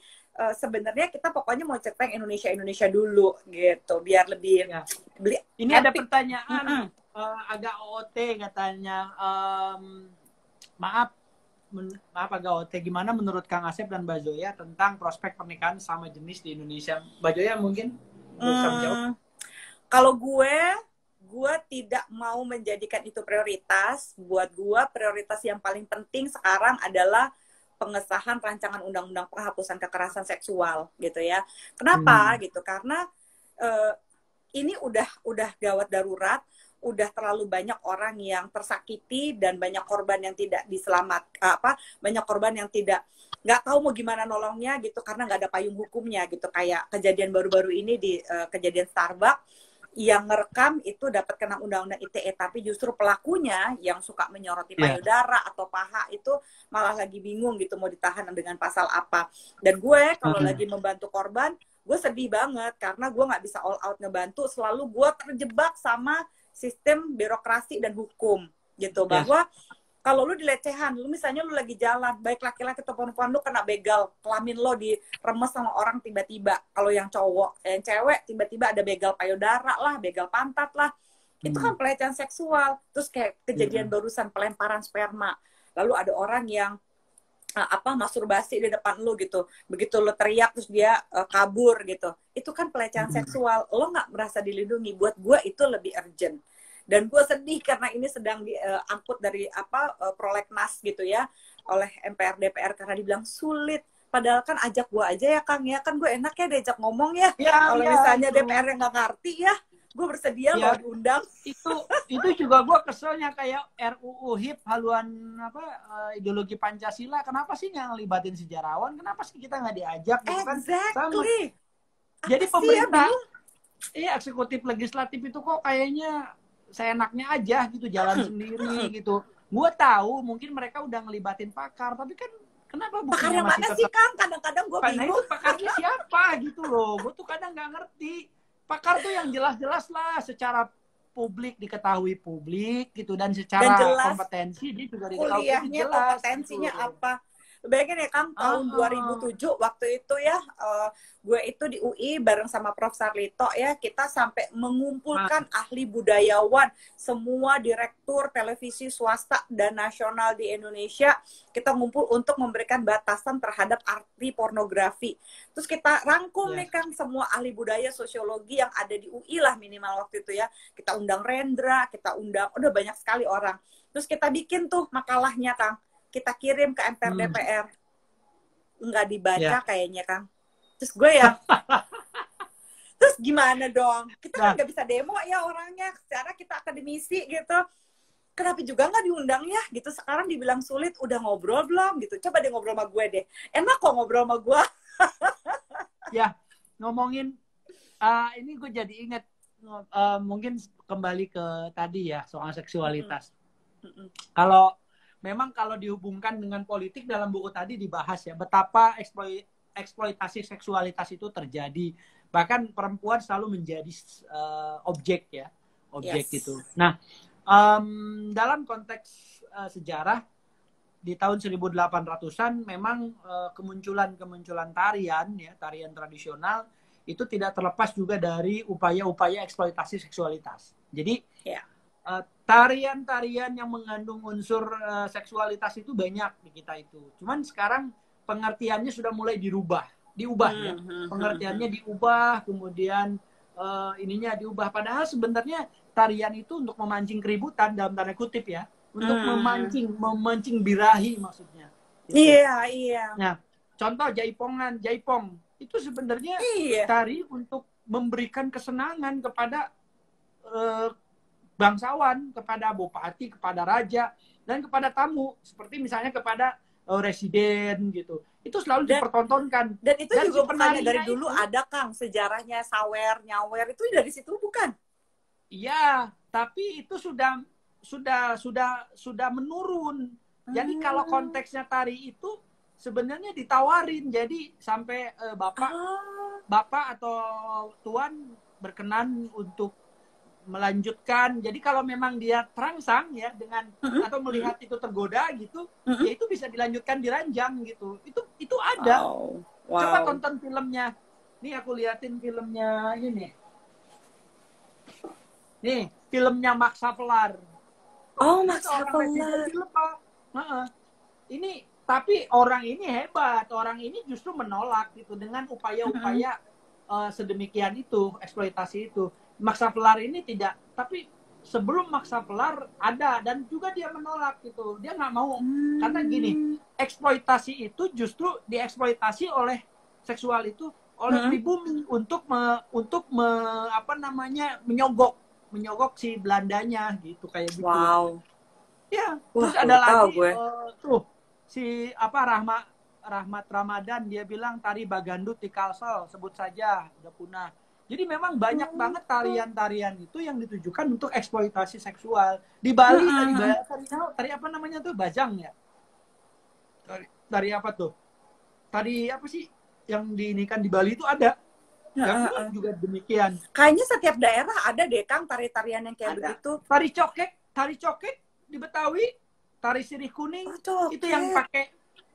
sebenarnya kita pokoknya mau cerita yang Indonesia dulu gitu, biar lebih ini epic. Ada pertanyaan agak OOT katanya, maaf agak OT. Gimana menurut Kang Asep dan Mbak Zoya tentang prospek pernikahan sama jenis di Indonesia? Mbak Zoya mungkin bisa menjawab. Kalau gue tidak mau menjadikan itu prioritas. Buat gue prioritas yang paling penting sekarang adalah pengesahan rancangan undang-undang penghapusan kekerasan seksual gitu ya. Kenapa gitu? Karena ini udah gawat darurat. Udah terlalu banyak orang yang tersakiti dan banyak korban yang tidak banyak korban yang nggak tahu mau gimana nolongnya gitu, karena nggak ada payung hukumnya gitu. Kayak kejadian baru-baru ini di kejadian Starbucks, yang ngerekam itu dapat kena undang-undang ITE, tapi justru pelakunya yang suka menyoroti payudara atau paha itu malah lagi bingung gitu mau ditahan dengan pasal apa. Dan gue kalau lagi membantu korban, gue sedih banget karena gue nggak bisa all out ngebantu, selalu gue terjebak sama sistem birokrasi dan hukum gitu, bahwa kalau lu dilecehan, lu misalnya lu lagi jalan, baik laki-laki atau perempuan, lu kena begal, kelamin lo diremes sama orang tiba-tiba. Kalau yang cowok, yang cewek tiba-tiba ada begal payudara lah, begal pantat lah. Itu kan pelecehan seksual. Terus kayak kejadian barusan pelemparan sperma. Lalu ada orang yang masturbasi di depan lu gitu. Begitu lu teriak terus dia kabur gitu. Itu kan pelecehan seksual. Lo nggak merasa dilindungi. Buat gue itu lebih urgent. Dan gue sedih karena ini sedang diangkut dari prolegnas gitu ya oleh MPR DPR karena dibilang sulit. Padahal kan ajak gue aja ya Kang ya, kan gue enak ya diajak ngomong ya. Kalau misalnya DPR yang nggak ngerti ya, gue bersedia loh diundang. Itu juga gue keselnya kayak RUU HIP haluan ideologi Pancasila. Kenapa sih nggak ngelibatin sejarawan? Kenapa sih kita nggak diajak? Exactly. Jadi pemerintah, eksekutif legislatif itu kok kayaknya seenaknya aja gitu, jalan sendiri gitu. Gue tahu mungkin mereka udah ngelibatin pakar, tapi kan kenapa pakarnya mana sih Kang? Kadang-kadang gue bingung. Itu pakarnya siapa gitu loh. Gue tuh kadang nggak ngerti. Pakar tuh yang jelas-jelas lah secara publik diketahui publik gitu, dan secara kompetensi dia juga diketahui kuliahnya jelas, kompetensinya gitu. Apa? Bayangin ya Kang, tahun 2007 waktu itu ya, gue itu di UI bareng sama Prof. Sarlito ya, kita sampai mengumpulkan ahli budayawan, semua direktur televisi swasta dan nasional di Indonesia, kita ngumpul untuk memberikan batasan terhadap arti pornografi. Terus kita rangkum nih Kang, semua ahli budaya sosiologi yang ada di UI lah minimal waktu itu ya, kita undang Rendra, kita undang, udah banyak sekali orang. Terus kita bikin tuh makalahnya Kang, kita kirim ke MPR DPR, nggak dibaca kayaknya Kang. Terus gue ya, terus gimana dong? Kita kan nggak bisa demo ya orangnya, secara kita akademisi gitu. Kenapa juga nggak diundang ya? Gitu sekarang dibilang sulit, udah ngobrol belum? Gitu. Coba deh ngobrol sama gue deh. Enak kok ngobrol sama gue. Ya, ngomongin ini gue jadi ingat mungkin kembali ke tadi ya soal seksualitas. Memang kalau dihubungkan dengan politik dalam buku tadi dibahas ya betapa eksploitasi seksualitas itu terjadi, bahkan perempuan selalu menjadi objek gitu. Nah, dalam konteks sejarah di tahun 1800-an memang kemunculan tarian tradisional itu tidak terlepas juga dari upaya-upaya eksploitasi seksualitas. Jadi tarian-tarian yang mengandung unsur seksualitas itu banyak di kita itu. Cuman sekarang pengertiannya sudah mulai diubah ya. Pengertiannya diubah, kemudian ininya diubah. Padahal sebenarnya tarian itu untuk memancing keributan dalam tanda kutip ya, untuk memancing birahi maksudnya. Iya. Nah, contoh jaipong itu sebenarnya tari untuk memberikan kesenangan kepada bangsawan, kepada bupati, kepada raja, dan kepada tamu, seperti misalnya kepada residen gitu. Itu selalu dipertontonkan. Dan itu juga bukannya dari dulu ada Kang, sejarahnya sawer, nyawer itu dari situ bukan? Iya, tapi itu sudah menurun. Jadi kalau konteksnya tari itu sebenarnya ditawarin. Jadi sampai bapak atau tuan berkenan untuk melanjutkan. Jadi kalau memang dia terangsang ya dengan atau melihat itu tergoda gitu, ya itu bisa dilanjutkan di ranjang gitu. Itu ada. Coba tonton filmnya. Nih aku liatin filmnya ini. Nih, filmnya Max Havelaar. Max Havelaar. Ini tapi orang ini hebat. Orang ini justru menolak gitu dengan upaya-upaya sedemikian itu, eksploitasi itu. Max Havelaar ini tidak, tapi sebelum Max Havelaar ada dan juga dia menolak gitu. Dia nggak mau karena gini, eksploitasi itu justru dieksploitasi oleh seksual itu oleh pribumi untuk menyogok si Belandanya gitu kayak gitu. Ya, terus ada lagi tuh si Rahmat Ramadan dia bilang tari Bagandut di Kalsel sebut saja udah punah. Jadi memang banyak banget tarian-tarian itu yang ditujukan untuk eksploitasi seksual. Di Bali tari apa namanya tuh? Bajang ya? Tari apa tuh? Tari apa sih yang diinikan di Bali itu ada. Yang juga demikian. Kayaknya setiap daerah ada deh Kang tari-tarian yang kayak begitu. Tari cokek di Betawi, tari sirih kuning itu yang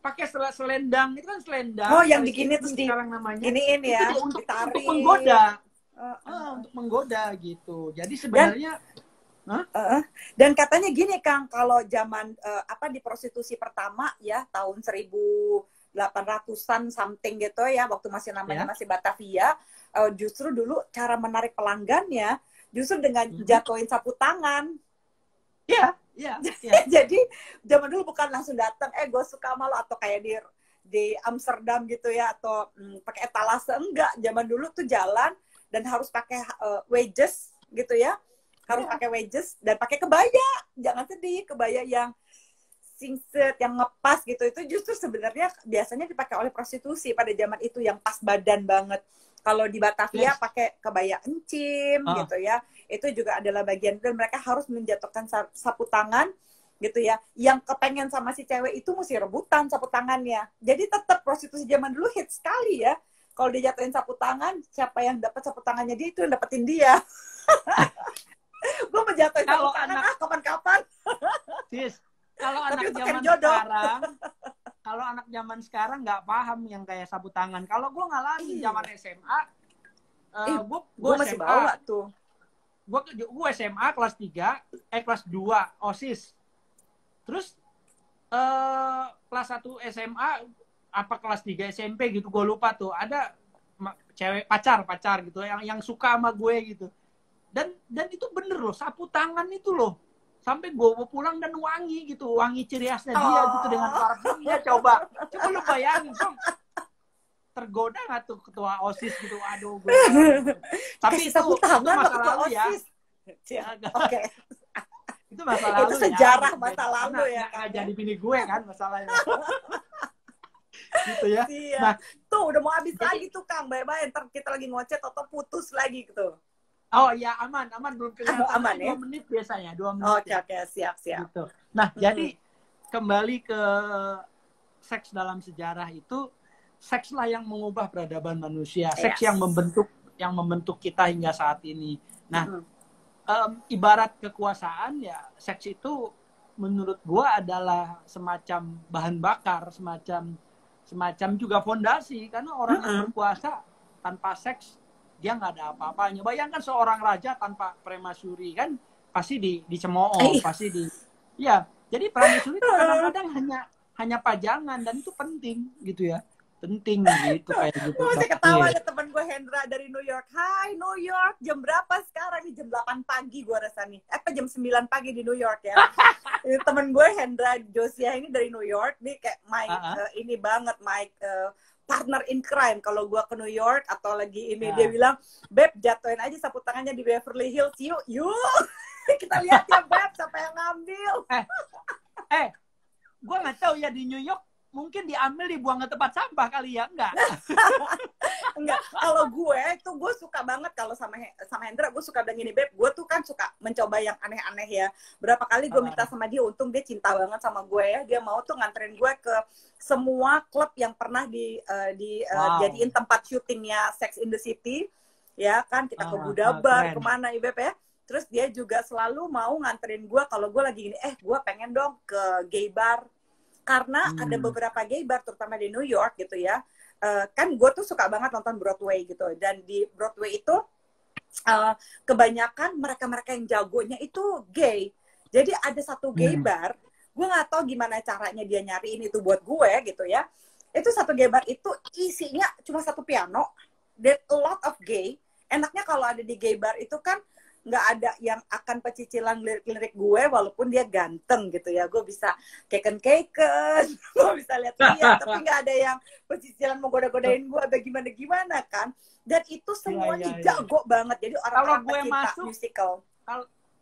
pakai selendang, itu kan selendang. Oh, yang begini terus sekarang namanya. Giniin ya, untuk menggoda. Untuk menggoda gitu. Jadi sebenarnya dan katanya gini Kang, kalau zaman di prostitusi pertama ya tahun 1800-an something gitu ya, waktu masih namanya masih Batavia, justru dulu cara menarik pelanggannya justru dengan jatuhin sapu tangan. Iya. Jadi zaman dulu bukan langsung datang, gue suka sama lo, atau kayak di Amsterdam gitu ya, atau pakai etalase, enggak. Zaman dulu tuh jalan dan harus pakai wedges gitu ya, harus pakai wedges dan pakai kebaya. Jangan sedih, kebaya yang singset, yang ngepas gitu, itu justru sebenarnya biasanya dipakai oleh prostitusi pada zaman itu, yang pas badan banget. Kalau di Batavia pakai kebaya encim gitu ya, itu juga adalah bagian, dan mereka harus menjatuhkan sapu tangan gitu ya. Yang kepengen sama si cewek itu mesti rebutan sapu tangannya. Jadi tetap prostitusi zaman dulu hit sekali ya. Kalau dia jatuhin sapu tangan, siapa yang dapat sapu tangannya dia itu yang dapetin dia. Gue mau jatuhin sapu tangan kapan-kapan. Sis, kalau anak zaman sekarang nggak paham yang kayak sapu tangan. Kalau gue ngalamin zaman SMA, gue masih bawa tuh. Gue SMA kelas 3, kelas 2 OSIS. Terus kelas 1 SMA apa kelas 3 SMP gitu, gue lupa tuh, ada cewek pacar gitu yang suka sama gue gitu. Dan itu bener loh, sapu tangan itu loh. Sampai gue pulang dan wangi gitu, wangi ciri khasnya dia gitu dengan parfumnya. Coba lu bayangin dong. Tergoda nggak tuh ketua OSIS gitu? Aduh, gue. Tapi itu masa lalu ya. Oke. Itu masa lalu. Itu sejarah ya. Masa lalu ya. Nggak jadi bini gue kan masalahnya. Gitu ya. Iya. Nah, tuh udah mau habis lagi tuh Kang. Bye-bye. Ntar kita lagi ngocet atau putus lagi gitu. Oh ya, aman belum kelihatan. Aman ya? 2 menit biasanya, 2 menit. Oke, siap. Gitu. Nah, jadi kembali ke seks dalam sejarah itu, sekslah yang mengubah peradaban manusia, seks yang membentuk kita hingga saat ini. Nah, ibarat kekuasaan ya, seks itu menurut gua adalah semacam bahan bakar, semacam juga fondasi, karena orang yang berkuasa tanpa seks dia nggak ada apa-apanya. Bayangkan seorang raja tanpa permaisuri, kan pasti dicemooh, pasti ya. Jadi permaisuri itu kadang-kadang hanya pajangan, dan itu penting gitu ya. Penting gitu kayak gitu. Masih ketawa ada teman gue Hendra dari New York. Hai New York, jam berapa sekarang nih? Jam 8 pagi gue rasa nih. Jam 9 pagi di New York ya. Ini temen gue Hendra Josia ini dari New York. Nih kayak ini banget partner in crime. Kalau gue ke New York atau lagi ini, dia bilang, Beb, jatuhin aja sapu tangannya di Beverly Hills. Yuk. Kita lihat ya, Beb, siapa yang ngambil. Gue nggak tahu ya, di New York mungkin diambil, dibuang ke tempat sampah kali ya, enggak? Enggak. Kalau gue suka banget kalau sama Hendra, gue suka bilang gini, Beb, gue tuh kan suka mencoba yang aneh-aneh ya. Berapa kali gue minta sama dia, untung dia cinta banget sama gue ya. Dia mau tuh nganterin gue ke semua klub yang pernah jadiin tempat syutingnya Sex in the City. Ya kan, kita ke Buddha Bar, kemana ya, Beb ya. Terus dia juga selalu mau nganterin gue kalau gue lagi gini, gue pengen dong ke gay bar. Karena ada beberapa gay bar, terutama di New York gitu ya. Kan gue tuh suka banget nonton Broadway gitu. Dan di Broadway itu kebanyakan mereka-mereka yang jagonya itu gay. Jadi ada satu gay bar, gue nggak tahu gimana caranya dia nyariin itu buat gue gitu ya. Itu satu gay bar itu isinya cuma satu piano, dan a lot of gay. Enaknya kalau ada di gay bar itu kan nggak ada yang akan pecicilan lirik-lirik gue, walaupun dia ganteng gitu ya. Gue bisa keken, gue bisa lihat-lihat, tapi nggak ada yang pecicilan mau goda-godain gue atau gimana-gimana kan. Dan itu semuanya jago banget. Jadi orang-orang pecinta musical.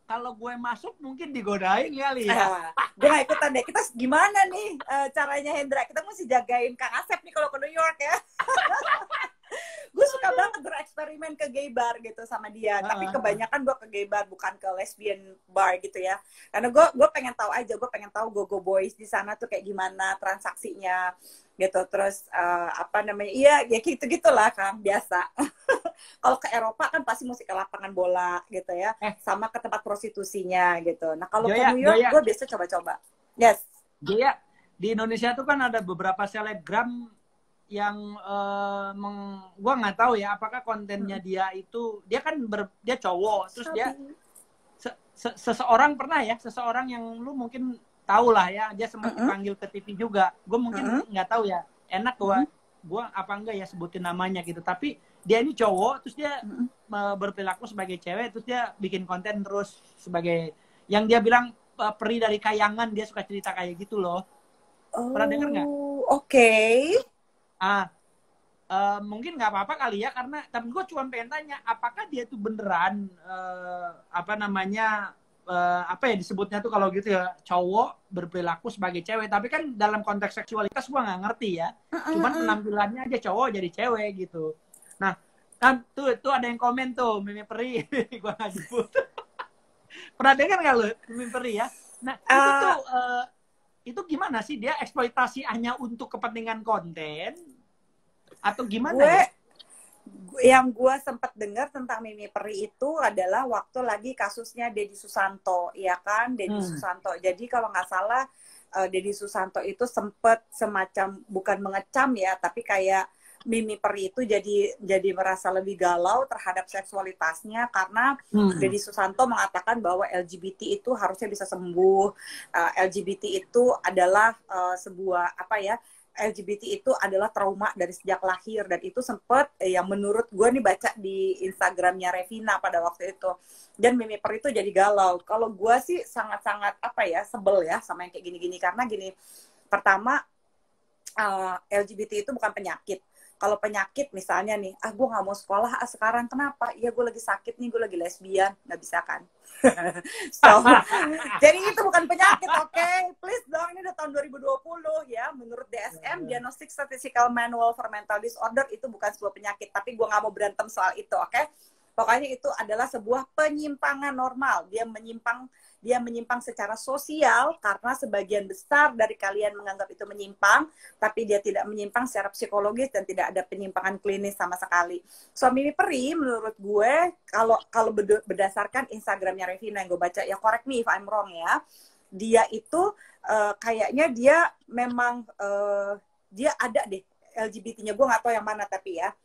Kalau gue masuk mungkin digodain kali ya. Gue gak ikutan deh. Kita gimana nih caranya Hendra? Kita mesti jagain Kang Asep nih kalau ke New York ya. Gue suka suka banget bereksperimen ke gay bar gitu sama dia. Tapi kebanyakan gue ke gay bar, bukan ke lesbian bar gitu ya. Karena gue pengen tahu aja, gue pengen tahu go-go boys di sana tuh kayak gimana transaksinya gitu. Terus apa namanya, iya ya gitu-gitulah kan, biasa. Kalau ke Eropa kan pasti mesti ke lapangan bola gitu ya, sama ke tempat prostitusinya gitu. Nah kalau ke New York gue biasa coba-coba. Yes. Dia di Indonesia tuh kan ada beberapa selebgram yang gue nggak tahu ya apakah kontennya dia itu, dia kan dia cowok, terus dia seseorang pernah ya, seseorang yang lu mungkin tahu lah ya, dia sempat dipanggil ke TV juga. Gue mungkin nggak tahu ya, enak gue apa enggak ya sebutin namanya gitu. Tapi dia ini cowok, terus dia berperilaku sebagai cewek, terus dia bikin konten terus sebagai yang dia bilang peri dari kayangan, dia suka cerita kayak gitu loh. Pernah denger nggak? Oke. Mungkin nggak apa-apa kali ya, karena tapi gue cuma pengen tanya apakah dia tuh beneran apa namanya apa ya disebutnya tuh kalau gitu ya, cowok berperilaku sebagai cewek, tapi kan dalam konteks seksualitas gue nggak ngerti ya, cuman penampilannya aja cowok jadi cewek gitu. Nah kan tuh ada yang komen tuh Mimi Peri gue nggak sebut. Pernah dengar nggak lo Mimi Peri ya? Nah itu tuh itu gimana sih, dia eksploitasi hanya untuk kepentingan konten atau gimana ya? Yang gue sempat dengar tentang Mimi Peri itu adalah waktu lagi kasusnya Deddy Susanto, ya kan, Deddy Susanto. Jadi kalau nggak salah Deddy Susanto itu sempat semacam bukan mengecam ya, tapi kayak Mimi Peri itu jadi merasa lebih galau terhadap seksualitasnya karena Deddy Susanto mengatakan bahwa LGBT itu harusnya bisa sembuh, LGBT itu adalah sebuah apa ya, LGBT itu adalah trauma dari sejak lahir, dan itu sempat yang menurut gue nih baca di Instagramnya Revina pada waktu itu, dan Mimi Peri itu jadi galau. Kalau gue sih sangat-sangat apa ya, sebel ya sama yang kayak gini-gini, karena gini, pertama LGBT itu bukan penyakit. Kalau penyakit misalnya nih, gue nggak mau sekolah sekarang, kenapa? Ya gue lagi sakit nih, gue lagi lesbian, nggak bisa kan? So, jadi itu bukan penyakit, oke? Please dong, ini udah tahun 2020 ya. Menurut DSM, Diagnostic Statistical Manual for Mental Disorder, itu bukan sebuah penyakit. Tapi gue nggak mau berantem soal itu, oke? Pokoknya itu adalah sebuah penyimpangan normal. Dia menyimpang secara sosial karena sebagian besar dari kalian menganggap itu menyimpang, tapi dia tidak menyimpang secara psikologis dan tidak ada penyimpangan klinis sama sekali. So Mimi Peri menurut gue, kalau berdasarkan Instagramnya Revina yang gue baca, ya correct me if I'm wrong ya, dia itu kayaknya dia memang dia ada deh LGBT-nya, gue nggak tahu yang mana tapi ya.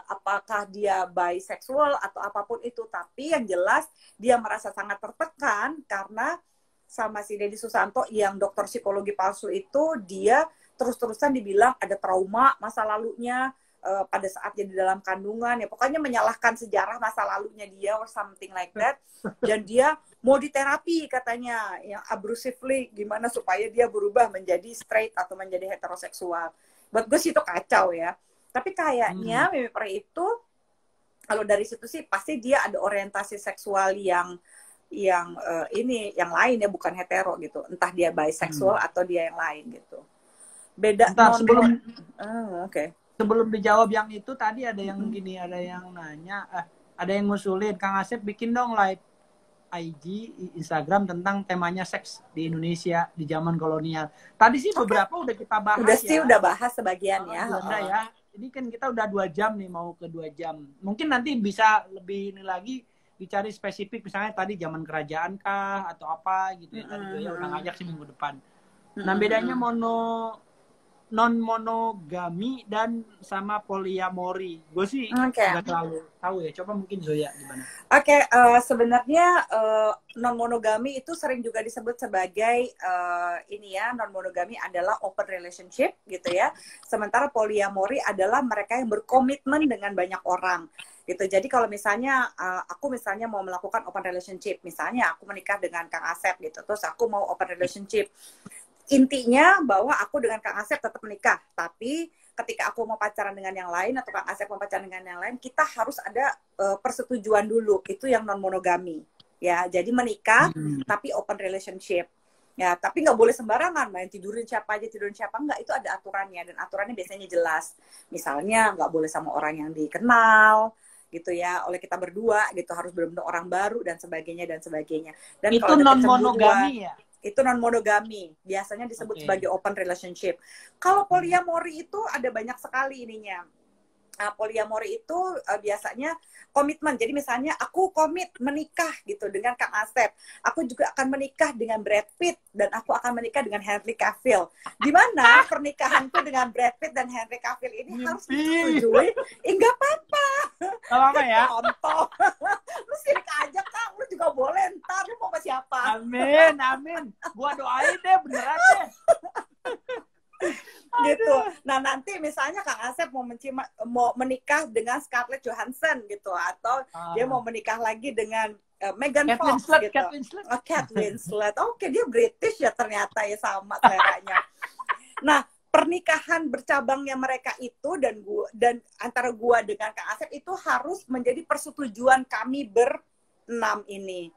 Apakah dia bisexual atau apapun itu, tapi yang jelas dia merasa sangat tertekan karena sama si Deddy Susanto yang dokter psikologi palsu itu, dia terus-terusan dibilang ada trauma masa lalunya pada saat dia di dalam kandungan, ya pokoknya menyalahkan sejarah masa lalunya dia or something like that, dan dia mau diterapi katanya yang abusively gimana supaya dia berubah menjadi straight atau menjadi heteroseksual. Buat gue sih itu kacau ya. Tapi kayaknya Mimi Peri itu, kalau dari situ sih pasti dia ada orientasi seksual yang yang lain ya, bukan hetero gitu. Entah dia bisexual atau dia yang lain gitu. Beda. Sebelum dijawab yang itu tadi ada yang gini, ada yang nanya, ada yang ngusulin, Kang Asep bikin dong live IG, Instagram tentang temanya seks di Indonesia di zaman kolonial. Tadi sih beberapa udah kita bahas. Udah bahas sebagian ya. Ya. Ini kan kita udah 2 jam nih, mau ke 2 jam. Mungkin nanti bisa lebih ini lagi, dicari spesifik, misalnya tadi zaman kerajaan kah, atau apa gitu ya. Tadi ya udah ngajak sih minggu depan. Nah bedanya non-monogami dan sama poliamori. Gue sih nggak terlalu tahu ya. Coba mungkin Zoya gimana? Sebenarnya non-monogami itu sering juga disebut sebagai ini ya, non-monogami adalah open relationship gitu ya. Sementara poliamori adalah mereka yang berkomitmen dengan banyak orang gitu. Jadi kalau misalnya aku misalnya mau melakukan open relationship, misalnya aku menikah dengan Kang Asep gitu, terus aku mau open relationship. Intinya bahwa aku dengan Kang Asep tetap menikah, tapi ketika aku mau pacaran dengan yang lain atau Kang Asep mau pacaran dengan yang lain, kita harus ada persetujuan dulu. Itu yang non monogami ya. Jadi menikah tapi open relationship. Ya, tapi nggak boleh sembarangan main tidurin siapa aja, tidurin siapa enggak, itu ada aturannya dan aturannya biasanya jelas. Misalnya nggak boleh sama orang yang dikenal gitu ya, oleh kita berdua gitu, harus benar-benar orang baru dan sebagainya dan sebagainya. Dan itu non monogami ya? Itu non monogami, biasanya disebut sebagai open relationship. Kalau poliamori itu ada banyak sekali ininya. Poliamori itu biasanya komitmen. Jadi misalnya aku komit menikah gitu dengan Kang Asep. Aku juga akan menikah dengan Brad Pitt dan aku akan menikah dengan Henry Cavill. Di mana pernikahanku dengan Brad Pitt dan Henry Cavill ini harus disetujui. Enggak apa-apa. Apa ya? Contoh. Lu sirik aja, Kang. Lu juga boleh. Ntar lu mau sama siapa? Amin, amin. Gua doain deh, beneran deh. Gitu. Nah nanti misalnya Kang Asep mau menikah dengan Scarlett Johansson gitu, atau dia mau menikah lagi dengan Megan Fox gitu. Kate Winslet. Oke, dia British ya ternyata ya, sama seleranya. Nah pernikahan bercabangnya mereka itu dan antara gua dengan Kang Asep itu harus menjadi persetujuan kami berenam ini.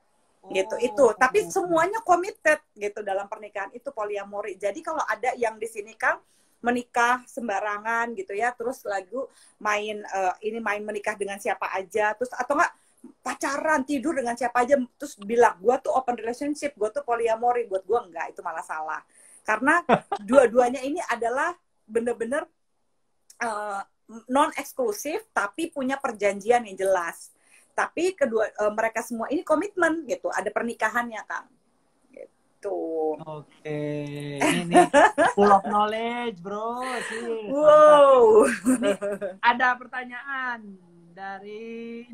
Gitu itu, tapi semuanya committed gitu dalam pernikahan itu poliamori. Jadi kalau ada yang di sini Kang menikah sembarangan gitu ya, terus main menikah dengan siapa aja, terus atau enggak pacaran tidur dengan siapa aja, terus bilang gua tuh open relationship, gua tuh poliamori, buat gua enggak, itu malah salah. Karena dua-duanya ini adalah bener-bener non eksklusif tapi punya perjanjian yang jelas. Tapi mereka semua ini komitmen gitu, ada pernikahannya Kang. Gitu. Oke, ini full of knowledge bro sih. Wow. Ini ada pertanyaan dari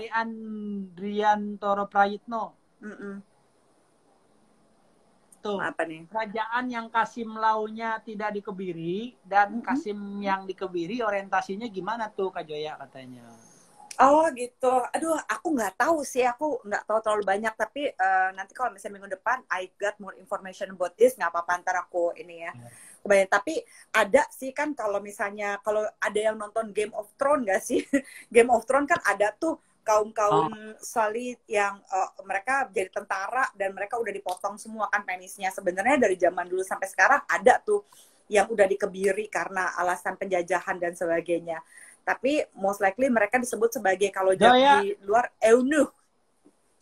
Andrian Toro Prayitno. Tuh, apa nih? Kerajaan yang Kasim Launya tidak dikebiri dan Kasim yang dikebiri orientasinya gimana tuh Kak Joya katanya? Oh gitu, aduh aku nggak tahu sih, aku nggak tahu terlalu banyak, tapi nanti kalau misalnya minggu depan I got more information about this, nggak apa-apa, ntar aku ini ya kebanyakan. Tapi ada sih kan, kalau misalnya kalau ada yang nonton Game of Thrones nggak sih? Game of Thrones kan ada tuh kaum Salit yang mereka jadi tentara dan mereka udah dipotong semua kan penisnya. Sebenarnya dari zaman dulu sampai sekarang ada tuh yang udah dikebiri karena alasan penjajahan dan sebagainya. Tapi most likely mereka disebut sebagai kalau di luar eunuch.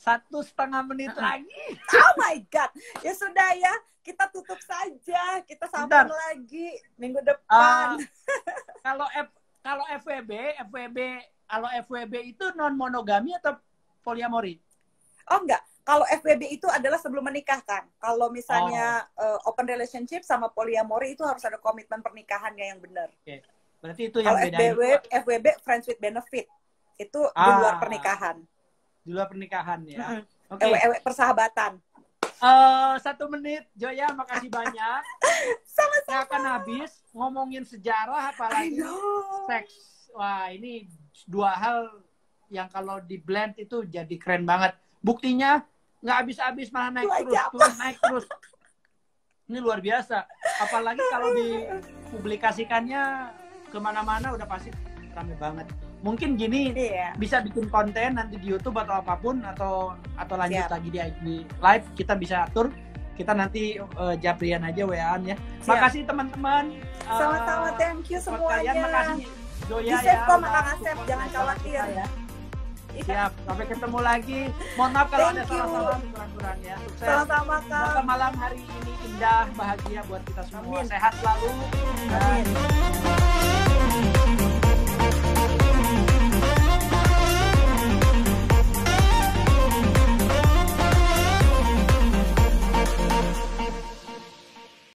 1,5 menit lagi. Oh my God. Ya sudah ya, kita tutup saja. Kita sambung lagi minggu depan. Kalau FWB itu non monogami atau poliamori? Oh enggak. Kalau FWB itu adalah sebelum menikah kan. Kalau misalnya open relationship sama poliamori itu harus ada komitmen pernikahannya yang benar. Okay. Berarti itu yang bedanya. FWB friends with benefit itu di luar pernikahan. Di luar pernikahan ya. Oke. Persahabatan. 1 menit, Joya, makasih banyak. Sama-sama. Nggak akan habis ngomongin sejarah apalagi seks. Wah, ini 2 hal yang kalau di blend itu jadi keren banget. Buktinya nggak habis-habis, malah naik terus. Ini luar biasa. Apalagi kalau dipublikasikannya kemana-mana udah pasti rame banget. Mungkin gini bisa bikin konten nanti di YouTube atau apapun, atau lanjut lagi di live, kita bisa atur. Kita nanti Japrian aja WA-an ya. Makasih teman-teman. Sama-sama, thank you semuanya. Makasih Joya ya. Kok Kang Asep, jangan khawatir ya. Siap, sampai ketemu lagi. Mohon maaf kalau ada salah-salah kurang-kurang ya. Sukses. Sama-sama Kang. Semoga malam hari ini indah, bahagia buat kita semua. Amin. Sehat selalu. Amin.